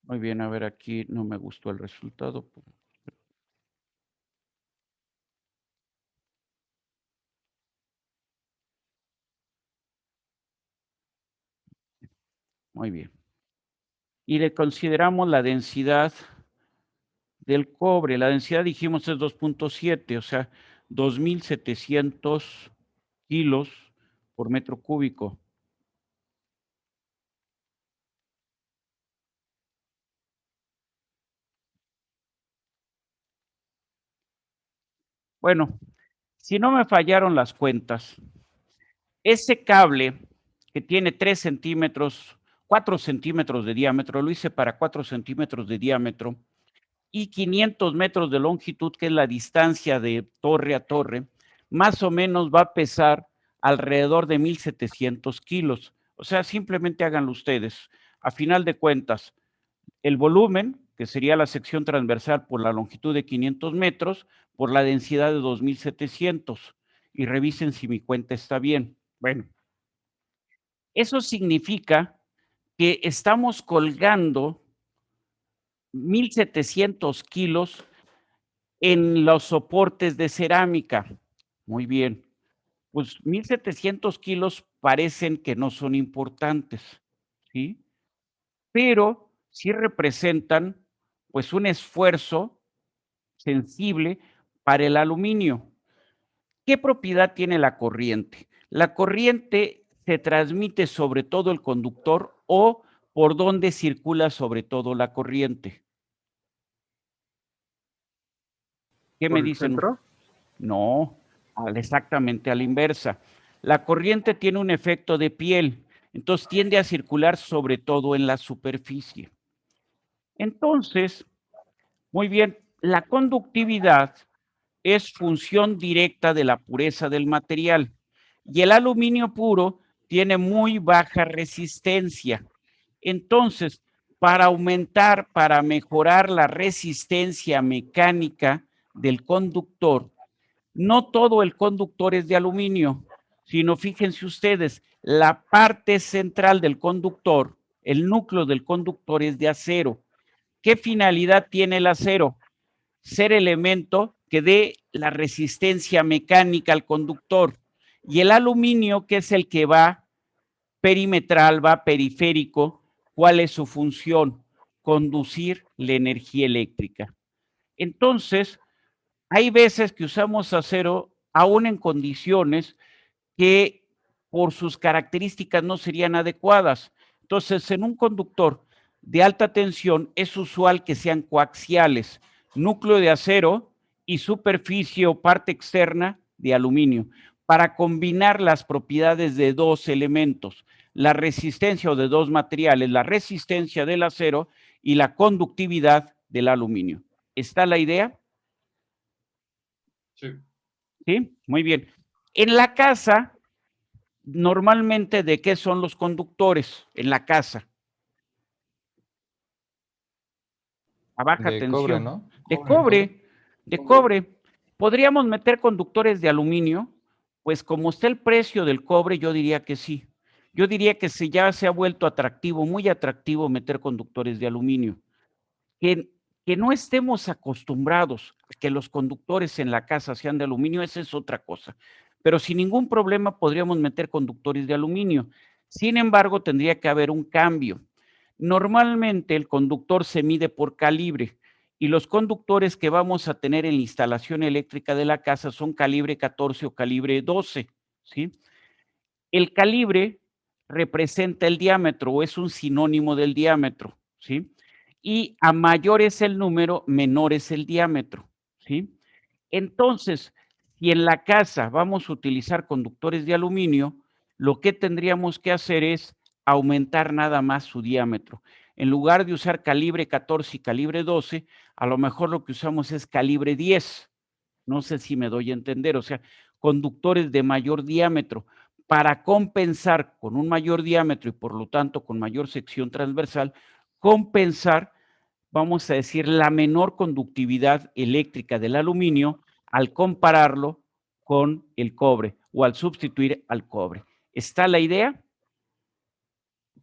Muy bien, a ver, aquí no me gustó el resultado. Muy bien. Y le consideramos la densidad del cobre. La densidad, dijimos, es 2.7, o sea, 2.700 kilos por metro cúbico. Bueno, si no me fallaron las cuentas, ese cable que tiene 3 centímetros, 4 centímetros de diámetro, lo hice para 4 centímetros de diámetro, y 500 metros de longitud, que es la distancia de torre a torre, más o menos va a pesar alrededor de 1.700 kilos. O sea, simplemente háganlo ustedes. A final de cuentas, el volumen, que sería la sección transversal por la longitud de 500 metros, por la densidad de 2.700. Y revisen si mi cuenta está bien. Bueno, eso significa que estamos colgando 1.700 kilos en los soportes de cerámica. Muy bien. Pues 1.700 kilos parecen que no son importantes, ¿sí? Pero sí representan, pues, un esfuerzo sensible para el aluminio. ¿Qué propiedad tiene la corriente? La corriente se transmite sobre todo el conductor o por dónde circula sobre todo la corriente. ¿Qué
¿Por
me
el
dicen?
centro?
No, exactamente a la inversa. La corriente tiene un efecto de piel, entonces tiende a circular sobre todo en la superficie. Entonces, muy bien, la conductividad es función directa de la pureza del material y el aluminio puro tiene muy baja resistencia. Entonces, para mejorar la resistencia mecánica del conductor, no todo el conductor es de aluminio, sino fíjense ustedes, la parte central del conductor, el núcleo del conductor es de acero. ¿Qué finalidad tiene el acero? Ser elemento que dé la resistencia mecánica al conductor. Y el aluminio, que es el que va perimetral, va periférico, ¿cuál es su función? Conducir la energía eléctrica. Entonces, hay veces que usamos acero aún en condiciones que por sus características no serían adecuadas. Entonces, en un conductor de alta tensión es usual que sean coaxiales, núcleo de acero y superficie o parte externa de aluminio, para combinar las propiedades de dos elementos, la resistencia o de dos materiales, la resistencia del acero y la conductividad del aluminio. ¿Está la idea?
Sí.
¿Sí? Muy bien. En la casa, normalmente, ¿de qué son los conductores en la casa? A baja
De
tensión.
cobre, ¿no?
De cobre. ¿Podríamos meter conductores de aluminio? Pues como está el precio del cobre, yo diría que sí. Yo diría que ya se ha vuelto atractivo, muy atractivo meter conductores de aluminio. Que no estemos acostumbrados a que los conductores en la casa sean de aluminio, esa es otra cosa. Pero sin ningún problema podríamos meter conductores de aluminio. Sin embargo, tendría que haber un cambio. Normalmente el conductor se mide por calibre y los conductores que vamos a tener en la instalación eléctrica de la casa son calibre 14 o calibre 12, ¿sí? El calibre representa el diámetro o es un sinónimo del diámetro, ¿sí? Y a mayor es el número, menor es el diámetro, ¿sí? Entonces, si en la casa vamos a utilizar conductores de aluminio, lo que tendríamos que hacer es aumentar nada más su diámetro. En lugar de usar calibre 14 y calibre 12, a lo mejor lo que usamos es calibre 10. No sé si me doy a entender, o sea, conductores de mayor diámetro para compensar con un mayor diámetro y por lo tanto con mayor sección transversal, compensar, vamos a decir, la menor conductividad eléctrica del aluminio al compararlo con el cobre o al sustituir al cobre. ¿Está la idea?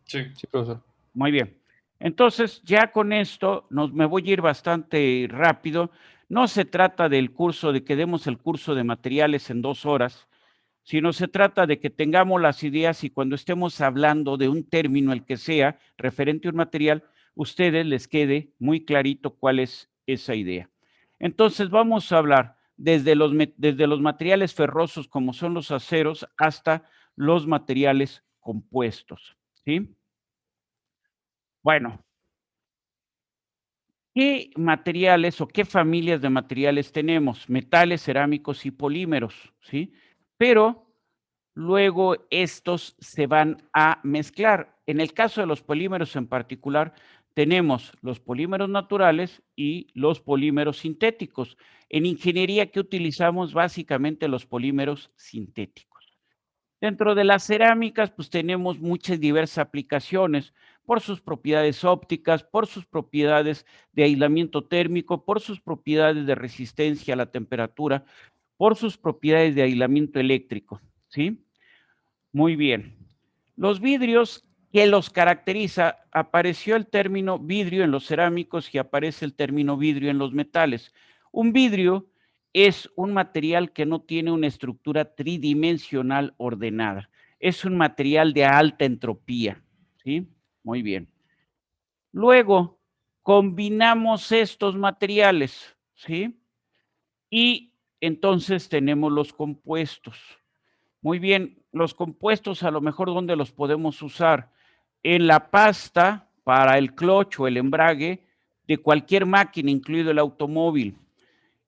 Sí.
Sí, profesor.
Muy bien. Entonces, ya con esto me voy a ir bastante rápido. No se trata del curso, de que demos el curso de materiales en 2 horas, sino se trata de que tengamos las ideas y cuando estemos hablando de un término, el que sea, referente a un material, ustedes les quede muy clarito cuál es esa idea. Entonces, vamos a hablar desde los materiales ferrosos, como son los aceros, hasta los materiales compuestos, ¿sí? Bueno, ¿qué materiales o qué familias de materiales tenemos? Metales, cerámicos y polímeros, ¿sí? Pero luego estos se van a mezclar. En el caso de los polímeros en particular, tenemos los polímeros naturales y los polímeros sintéticos. En ingeniería, ¿qué utilizamos? Básicamente los polímeros sintéticos. Dentro de las cerámicas, pues tenemos muchas diversas aplicaciones por sus propiedades ópticas, por sus propiedades de aislamiento térmico, por sus propiedades de resistencia a la temperatura, por sus propiedades de aislamiento eléctrico, ¿sí? Muy bien. Los vidrios, ¿qué los caracteriza? Apareció el término vidrio en los cerámicos y aparece el término vidrio en los metales. Un vidrio es un material que no tiene una estructura tridimensional ordenada. Es un material de alta entropía, ¿sí? Muy bien. Luego, combinamos estos materiales, ¿sí? Y entonces tenemos los compuestos. Muy bien, los compuestos a lo mejor ¿dónde los podemos usar? En la pasta para el clutch o el embrague de cualquier máquina, incluido el automóvil,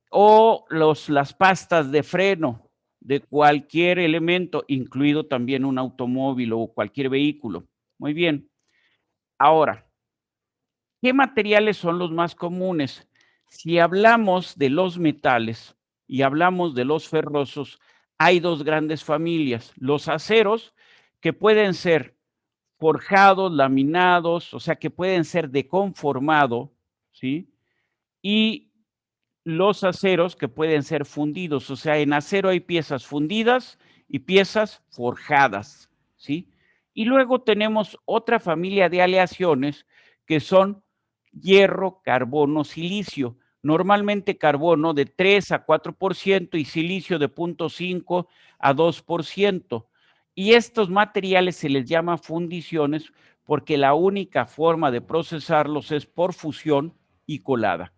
o las pastas de freno de cualquier elemento, incluido también un automóvil o cualquier vehículo. Muy bien. Ahora, ¿qué materiales son los más comunes? Si hablamos de los metales y hablamos de los ferrosos, hay 2 grandes familias, los aceros, que pueden ser forjados, laminados, o sea, que pueden ser de conformado, ¿sí? Y los aceros que pueden ser fundidos, o sea, en acero hay piezas fundidas y piezas forjadas, ¿sí? Y luego tenemos otra familia de aleaciones que son hierro, carbono, silicio. Normalmente carbono de 3 a 4% y silicio de 0.5 a 2%. Y estos materiales se les llama fundiciones porque la única forma de procesarlos es por fusión y colada.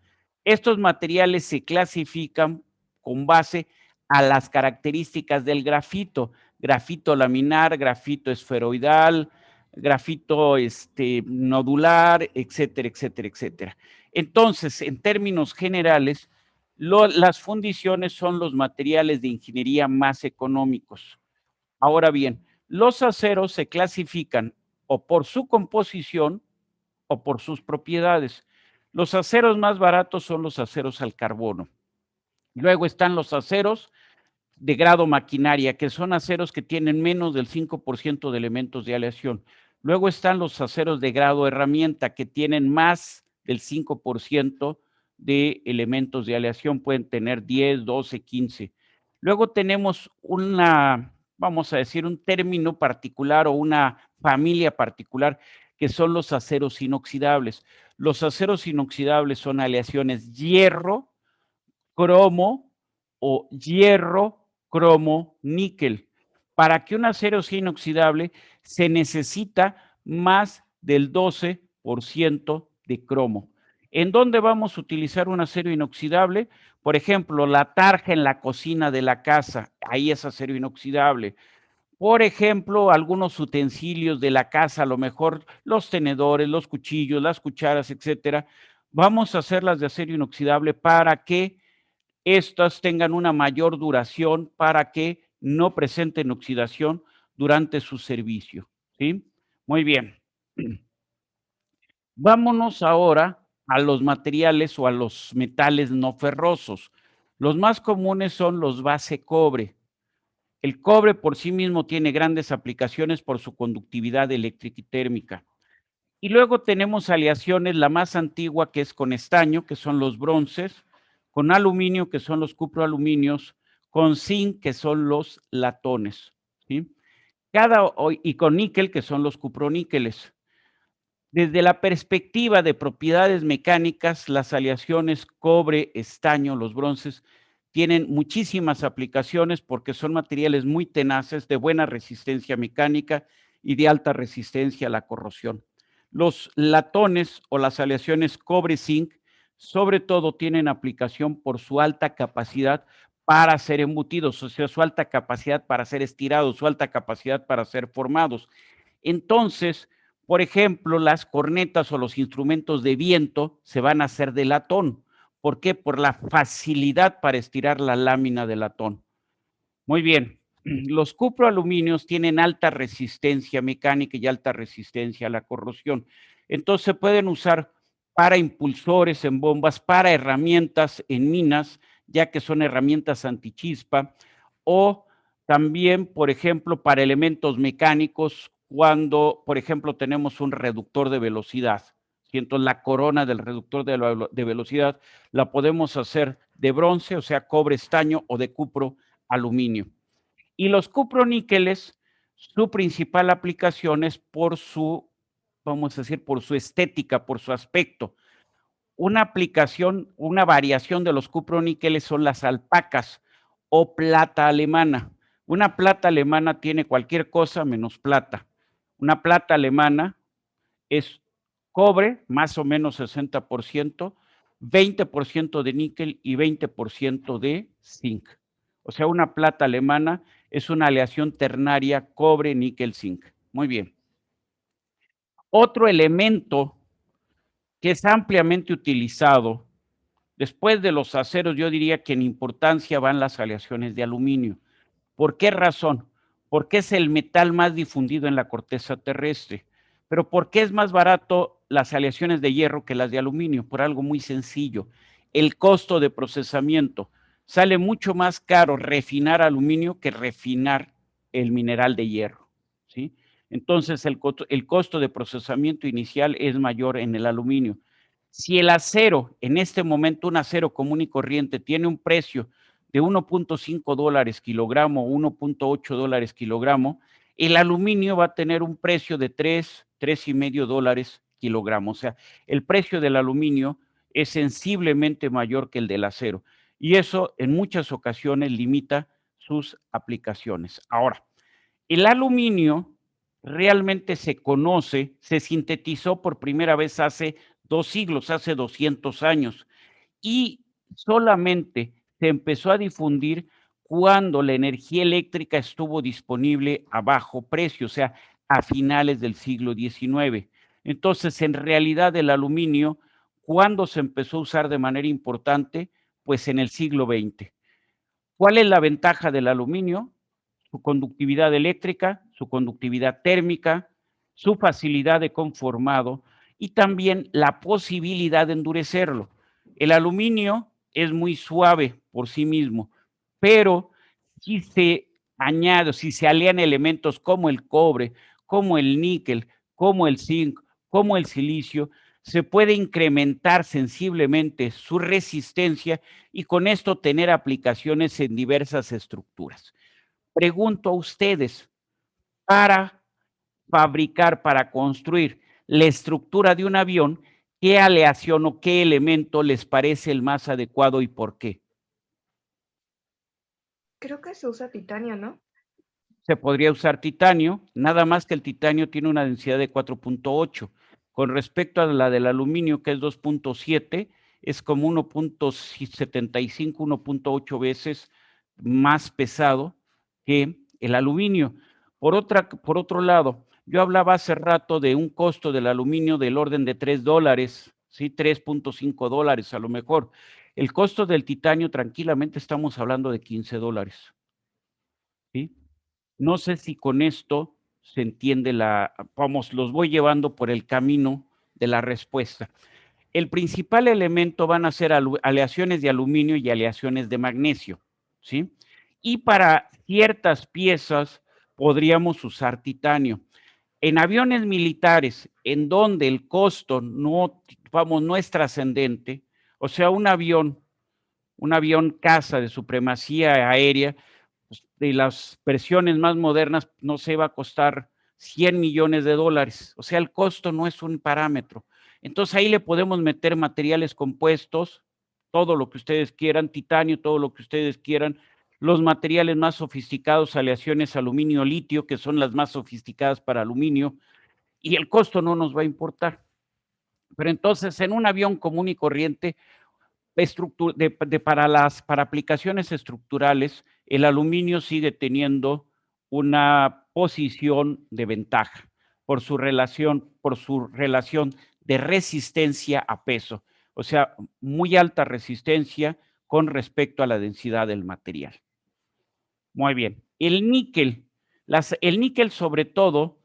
Estos materiales se clasifican con base a las características del grafito: grafito laminar, grafito esferoidal, grafito nodular, etcétera, etcétera, etcétera. Entonces, en términos generales, las fundiciones son los materiales de ingeniería más económicos. Ahora bien, los aceros se clasifican o por su composición o por sus propiedades. Los aceros más baratos son los aceros al carbono. Luego están los aceros de grado maquinaria, que son aceros que tienen menos del 5% de elementos de aleación. Luego están los aceros de grado herramienta, que tienen más del 5% de elementos de aleación, pueden tener 10, 12, 15. Luego tenemos vamos a decir, un término particular o una familia particular, que son los aceros inoxidables. Los aceros inoxidables son aleaciones hierro, cromo o hierro, cromo, níquel. Para que un acero sea inoxidable se necesita más del 12% de cromo. ¿En dónde vamos a utilizar un acero inoxidable? Por ejemplo, la tarja en la cocina de la casa, ahí es acero inoxidable. Por ejemplo, algunos utensilios de la casa, a lo mejor los tenedores, los cuchillos, las cucharas, etcétera, vamos a hacerlas de acero inoxidable para que estas tengan una mayor duración, para que no presenten oxidación durante su servicio, ¿sí? Muy bien. Vámonos ahora a los materiales o a los metales no ferrosos. Los más comunes son los base cobre. El cobre por sí mismo tiene grandes aplicaciones por su conductividad eléctrica y térmica. Y luego tenemos aleaciones, la más antigua, que es con estaño, que son los bronces, con aluminio, que son los cuproaluminios, con zinc, que son los latones, ¿sí? Y con níquel, que son los cuproníqueles. Desde la perspectiva de propiedades mecánicas, las aleaciones cobre, estaño, los bronces, tienen muchísimas aplicaciones porque son materiales muy tenaces, de buena resistencia mecánica y de alta resistencia a la corrosión. Los latones o las aleaciones cobre-zinc, sobre todo, tienen aplicación por su alta capacidad para ser embutidos, o sea, su alta capacidad para ser estirados, su alta capacidad para ser formados. Entonces, por ejemplo, las cornetas o los instrumentos de viento se van a hacer de latón. ¿Por qué? Por la facilidad para estirar la lámina de latón. Muy bien. Los cuproaluminios tienen alta resistencia mecánica y alta resistencia a la corrosión. Entonces se pueden usar para impulsores en bombas, para herramientas en minas, ya que son herramientas antichispa, o también, por ejemplo, para elementos mecánicos, cuando, por ejemplo, tenemos un reductor de velocidad. Entonces, la corona del reductor de velocidad la podemos hacer de bronce, o sea, cobre, estaño, o de cupro, aluminio. Y los cuproníqueles, su principal aplicación es por su, vamos a decir, por su estética, por su aspecto. Una aplicación, una variación de los cuproníqueles son las alpacas o plata alemana. Una plata alemana tiene cualquier cosa menos plata. Una plata alemana es cobre, más o menos 60%, 20% de níquel y 20% de zinc. O sea, una plata alemana es una aleación ternaria cobre, níquel, zinc. Muy bien. Otro elemento que es ampliamente utilizado, después de los aceros, yo diría que en importancia van las aleaciones de aluminio. ¿Por qué razón? Porque es el metal más difundido en la corteza terrestre. Pero ¿por qué es más barato las aleaciones de hierro que las de aluminio? Por algo muy sencillo: el costo de procesamiento. Sale mucho más caro refinar aluminio que refinar el mineral de hierro, ¿sí? Entonces, el costo de procesamiento inicial es mayor en el aluminio. Si el acero, en este momento un acero común y corriente, tiene un precio de $1.5 kilogramo, $1.8 kilogramo, el aluminio va a tener un precio de $3.5 kilogramo. O sea, el precio del aluminio es sensiblemente mayor que el del acero. Y eso en muchas ocasiones limita sus aplicaciones. Ahora, el aluminio realmente se conoce, se sintetizó por primera vez hace 2 siglos, hace 200 años, y solamente se empezó a difundir cuando la energía eléctrica estuvo disponible a bajo precio, o sea, a finales del siglo XIX. Entonces, en realidad, el aluminio, ¿cuándo se empezó a usar de manera importante? Pues en el siglo XX. ¿Cuál es la ventaja del aluminio? Su conductividad eléctrica, su conductividad térmica, su facilidad de conformado y también la posibilidad de endurecerlo. El aluminio es muy suave por sí mismo, pero si se añade, si se alían elementos como el cobre, como el níquel, como el zinc, como el silicio, se puede incrementar sensiblemente su resistencia y con esto tener aplicaciones en diversas estructuras. Pregunto a ustedes, para fabricar, para construir la estructura de un avión, ¿qué aleación o qué elemento les parece el más adecuado y por qué?
Creo que se usa titanio, ¿no?
Se podría usar titanio, nada más que el titanio tiene una densidad de 4.8. Con respecto a la del aluminio, que es 2.7, es como 1.75, 1.8 veces más pesado que el aluminio. Por otro lado, yo hablaba hace rato de un costo del aluminio del orden de $3, ¿sí? $3.5 a lo mejor. El costo del titanio, tranquilamente estamos hablando de $15, ¿sí? No sé si con esto se entiende vamos, los voy llevando por el camino de la respuesta. El principal elemento van a ser aleaciones de aluminio y aleaciones de magnesio, ¿sí? Y para ciertas piezas podríamos usar titanio. En aviones militares, en donde el costo no es trascendente, o sea, un avión caza de supremacía aérea, de las versiones más modernas, no se va a costar $100 millones. O sea, el costo no es un parámetro. Entonces ahí le podemos meter materiales compuestos, todo lo que ustedes quieran, titanio, todo lo que ustedes quieran, los materiales más sofisticados, aleaciones aluminio-litio, que son las más sofisticadas para aluminio, y el costo no nos va a importar. Pero entonces en un avión común y corriente, para aplicaciones estructurales, el aluminio sigue teniendo una posición de ventaja por su relación de resistencia a peso, o sea, muy alta resistencia con respecto a la densidad del material. Muy bien. El níquel sobre todo,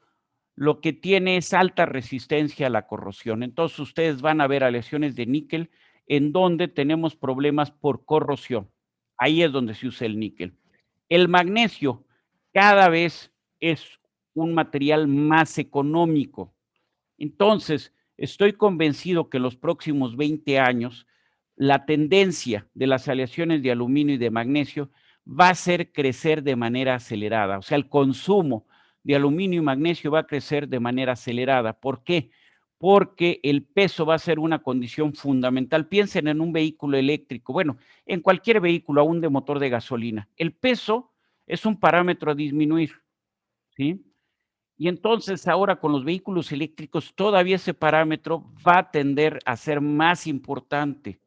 lo que tiene es alta resistencia a la corrosión. Entonces, ustedes van a ver aleaciones de níquel en donde tenemos problemas por corrosión. Ahí es donde se usa el níquel. El magnesio cada vez es un material más económico. Entonces, estoy convencido que en los próximos 20 años, la tendencia de las aleaciones de aluminio y de magnesio va a ser crecer de manera acelerada. O sea, el consumo de aluminio y magnesio va a crecer de manera acelerada. ¿Por qué? Porque el peso va a ser una condición fundamental. Piensen en un vehículo eléctrico, bueno, en cualquier vehículo, aún de motor de gasolina. El peso es un parámetro a disminuir, ¿sí? Y entonces ahora con los vehículos eléctricos todavía ese parámetro va a tender a ser más importante.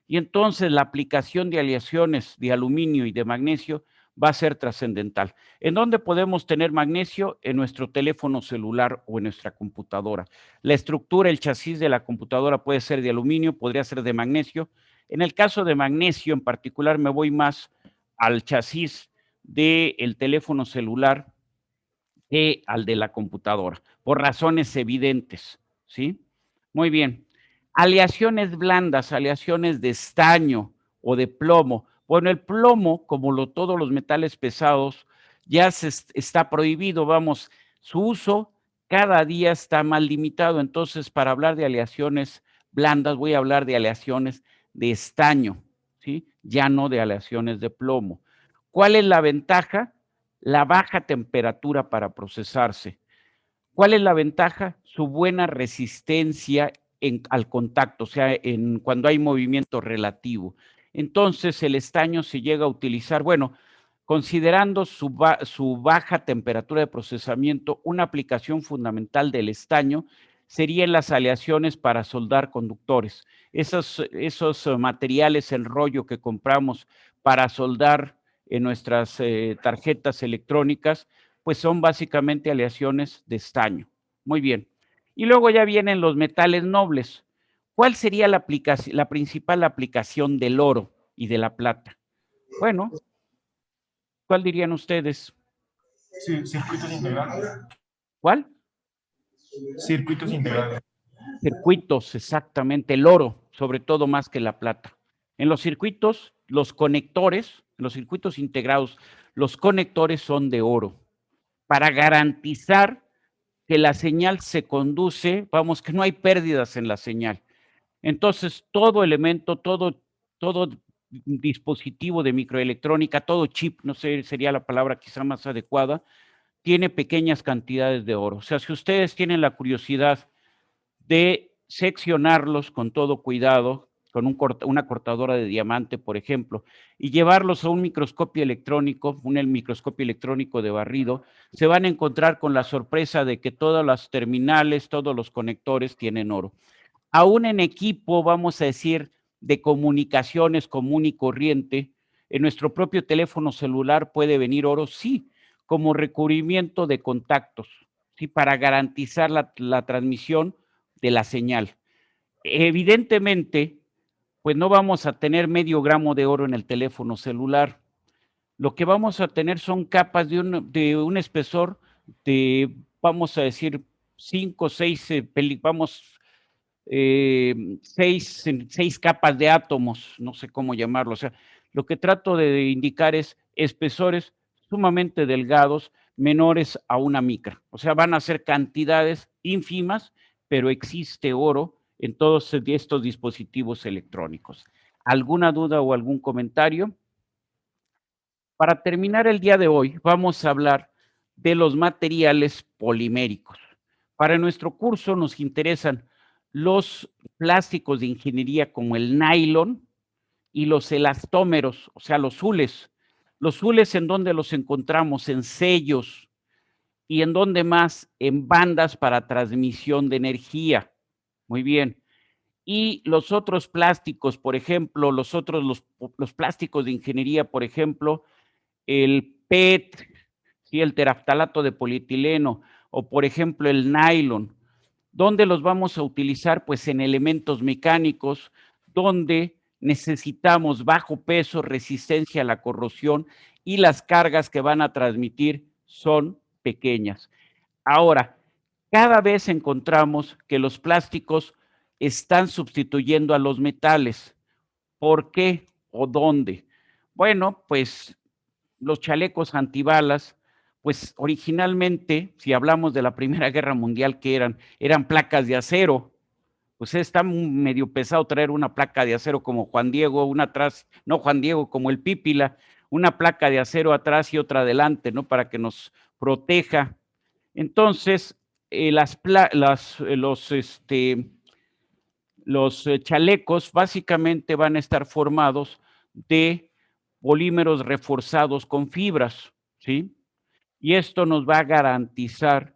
Y entonces la aplicación de aleaciones de aluminio y de magnesio va a ser trascendental. ¿En dónde podemos tener magnesio? En nuestro teléfono celular o en nuestra computadora. La estructura, el chasis de la computadora puede ser de aluminio, podría ser de magnesio. En el caso de magnesio en particular me voy más al chasis del teléfono celular que al de la computadora, por razones evidentes, ¿sí? Muy bien. Aleaciones blandas, aleaciones de estaño o de plomo. Bueno, el plomo, como todos los metales pesados, ya está prohibido, vamos, Su uso cada día está más limitado. Entonces, para hablar de aleaciones blandas, voy a hablar de aleaciones de estaño, ¿sí? Ya no de aleaciones de plomo. ¿Cuál es la ventaja? La baja temperatura para procesarse. ¿Cuál es la ventaja? Su buena resistencia al contacto, o sea, cuando hay movimiento relativo. Entonces, el estaño se llega a utilizar, bueno, considerando su baja temperatura de procesamiento, una aplicación fundamental del estaño serían las aleaciones para soldar conductores. Esos materiales en rollo que compramos para soldar en nuestras tarjetas electrónicas, pues son básicamente aleaciones de estaño. Muy bien. Y luego ya vienen los metales nobles. ¿Cuál sería la principal aplicación del oro y de la plata? Bueno, ¿cuál dirían ustedes?
Sí, circuitos integrados.
¿Cuál?
Circuitos integrados.
Circuitos, exactamente, el oro, sobre todo más que la plata. En los circuitos, los conectores, en los circuitos integrados, los conectores son de oro, para garantizar que la señal se conduce, vamos, que no hay pérdidas en la señal. Entonces, todo elemento, todo dispositivo de microelectrónica, todo chip, no sé, sería la palabra quizá más adecuada, tiene pequeñas cantidades de oro. O sea, si ustedes tienen la curiosidad de seccionarlos con todo cuidado, con una cortadora de diamante, por ejemplo, y llevarlos a un microscopio electrónico, un microscopio electrónico de barrido, se van a encontrar con la sorpresa de que todas las terminales, todos los conectores tienen oro. Aún en equipo, vamos a decir, de comunicaciones común y corriente, en nuestro propio teléfono celular puede venir oro, sí, como recubrimiento de contactos, ¿sí? Para garantizar la transmisión de la señal. Evidentemente, pues no vamos a tener medio gramo de oro en el teléfono celular. Lo que vamos a tener son capas de un espesor de, vamos a decir, 5 o 6, seis capas de átomos, no sé cómo llamarlo. O sea, lo que trato de indicar es espesores sumamente delgados, menores a una micra. O sea, van a ser cantidades ínfimas, pero existe oro en todos estos dispositivos electrónicos. ¿Alguna duda o algún comentario? Para terminar el día de hoy, vamos a hablar de los materiales poliméricos. Para nuestro curso nos interesan los plásticos de ingeniería como el nylon y los elastómeros, o sea, los hules. Los hules, ¿en dónde los encontramos? En sellos. ¿Y en dónde más? En bandas para transmisión de energía. Muy bien. Y los otros plásticos, por ejemplo, los plásticos de ingeniería, por ejemplo, el PET, ¿sí? El teraftalato de polietileno, o por ejemplo el nylon. ¿Dónde los vamos a utilizar? Pues en elementos mecánicos, donde necesitamos bajo peso, resistencia a la corrosión, y las cargas que van a transmitir son pequeñas. Ahora, cada vez encontramos que los plásticos están sustituyendo a los metales. ¿Por qué o dónde? Bueno, pues los chalecos antibalas, pues originalmente, si hablamos de la Primera Guerra Mundial, que eran placas de acero. Pues está medio pesado traer una placa de acero como Juan Diego, una atrás, no Juan Diego, como el Pípila, una placa de acero atrás y otra adelante, ¿no? Para que nos proteja. Entonces, los chalecos básicamente van a estar formados de polímeros reforzados con fibras, ¿sí? Y esto nos va a garantizar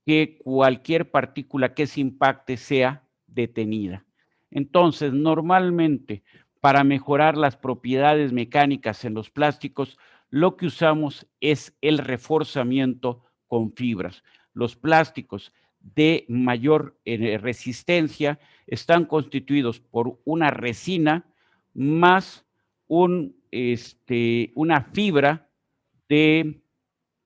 que cualquier partícula que se impacte sea detenida. Entonces, normalmente, para mejorar las propiedades mecánicas en los plásticos, lo que usamos es el reforzamiento con fibras. Los plásticos de mayor resistencia están constituidos por una resina más una fibra de,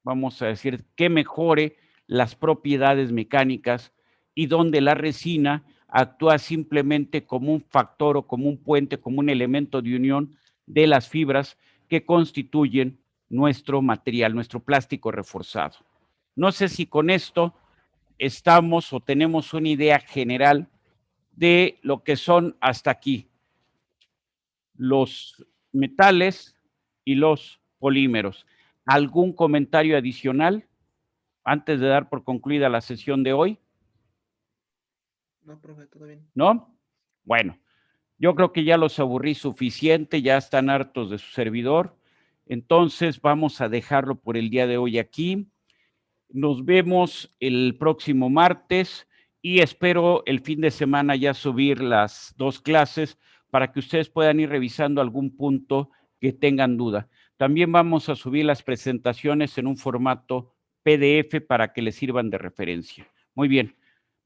vamos a decir, que mejore las propiedades mecánicas, y donde la resina actúa simplemente como un factor o como un puente, como un elemento de unión de las fibras que constituyen nuestro material, nuestro plástico reforzado. No sé si con esto estamos o tenemos una idea general de lo que son hasta aquí los metales y los polímeros. ¿Algún comentario adicional antes de dar por concluida la sesión de hoy?
No, profe, todo bien.
¿No? Bueno, yo creo que ya los aburrí suficiente, ya están hartos de su servidor. Entonces vamos a dejarlo por el día de hoy aquí. Nos vemos el próximo martes y espero el fin de semana ya subir las 2 clases para que ustedes puedan ir revisando algún punto que tengan duda. También vamos a subir las presentaciones en un formato PDF para que les sirvan de referencia. Muy bien,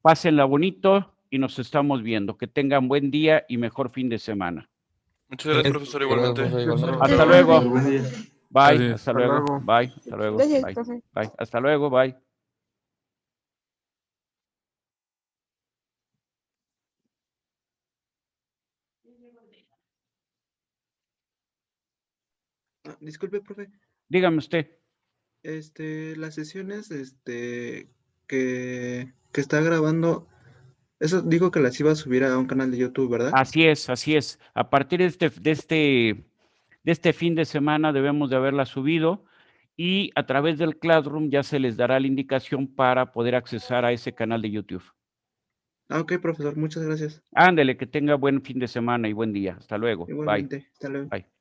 pásenla bonito y nos estamos viendo. Que tengan buen día y mejor fin de semana.
Muchas gracias, profesor, igualmente.
Hasta luego. Bye,
Gracias.
hasta luego. Bye, hasta luego.
Gracias,
Bye,
profe.
bye, hasta luego, bye.
Disculpe, profe.
Dígame usted.
Las sesiones, que está grabando, eso dijo que las iba a subir a un canal de YouTube, ¿verdad?
Así es, así es. A partir de este fin de semana debemos de haberla subido y a través del Classroom ya se les dará la indicación para poder accesar a ese canal de YouTube.
Ah, ok, profesor, muchas gracias.
Ándele, que tenga buen fin de semana y buen día. Hasta luego.
Igualmente,
Bye.
hasta luego.
Bye.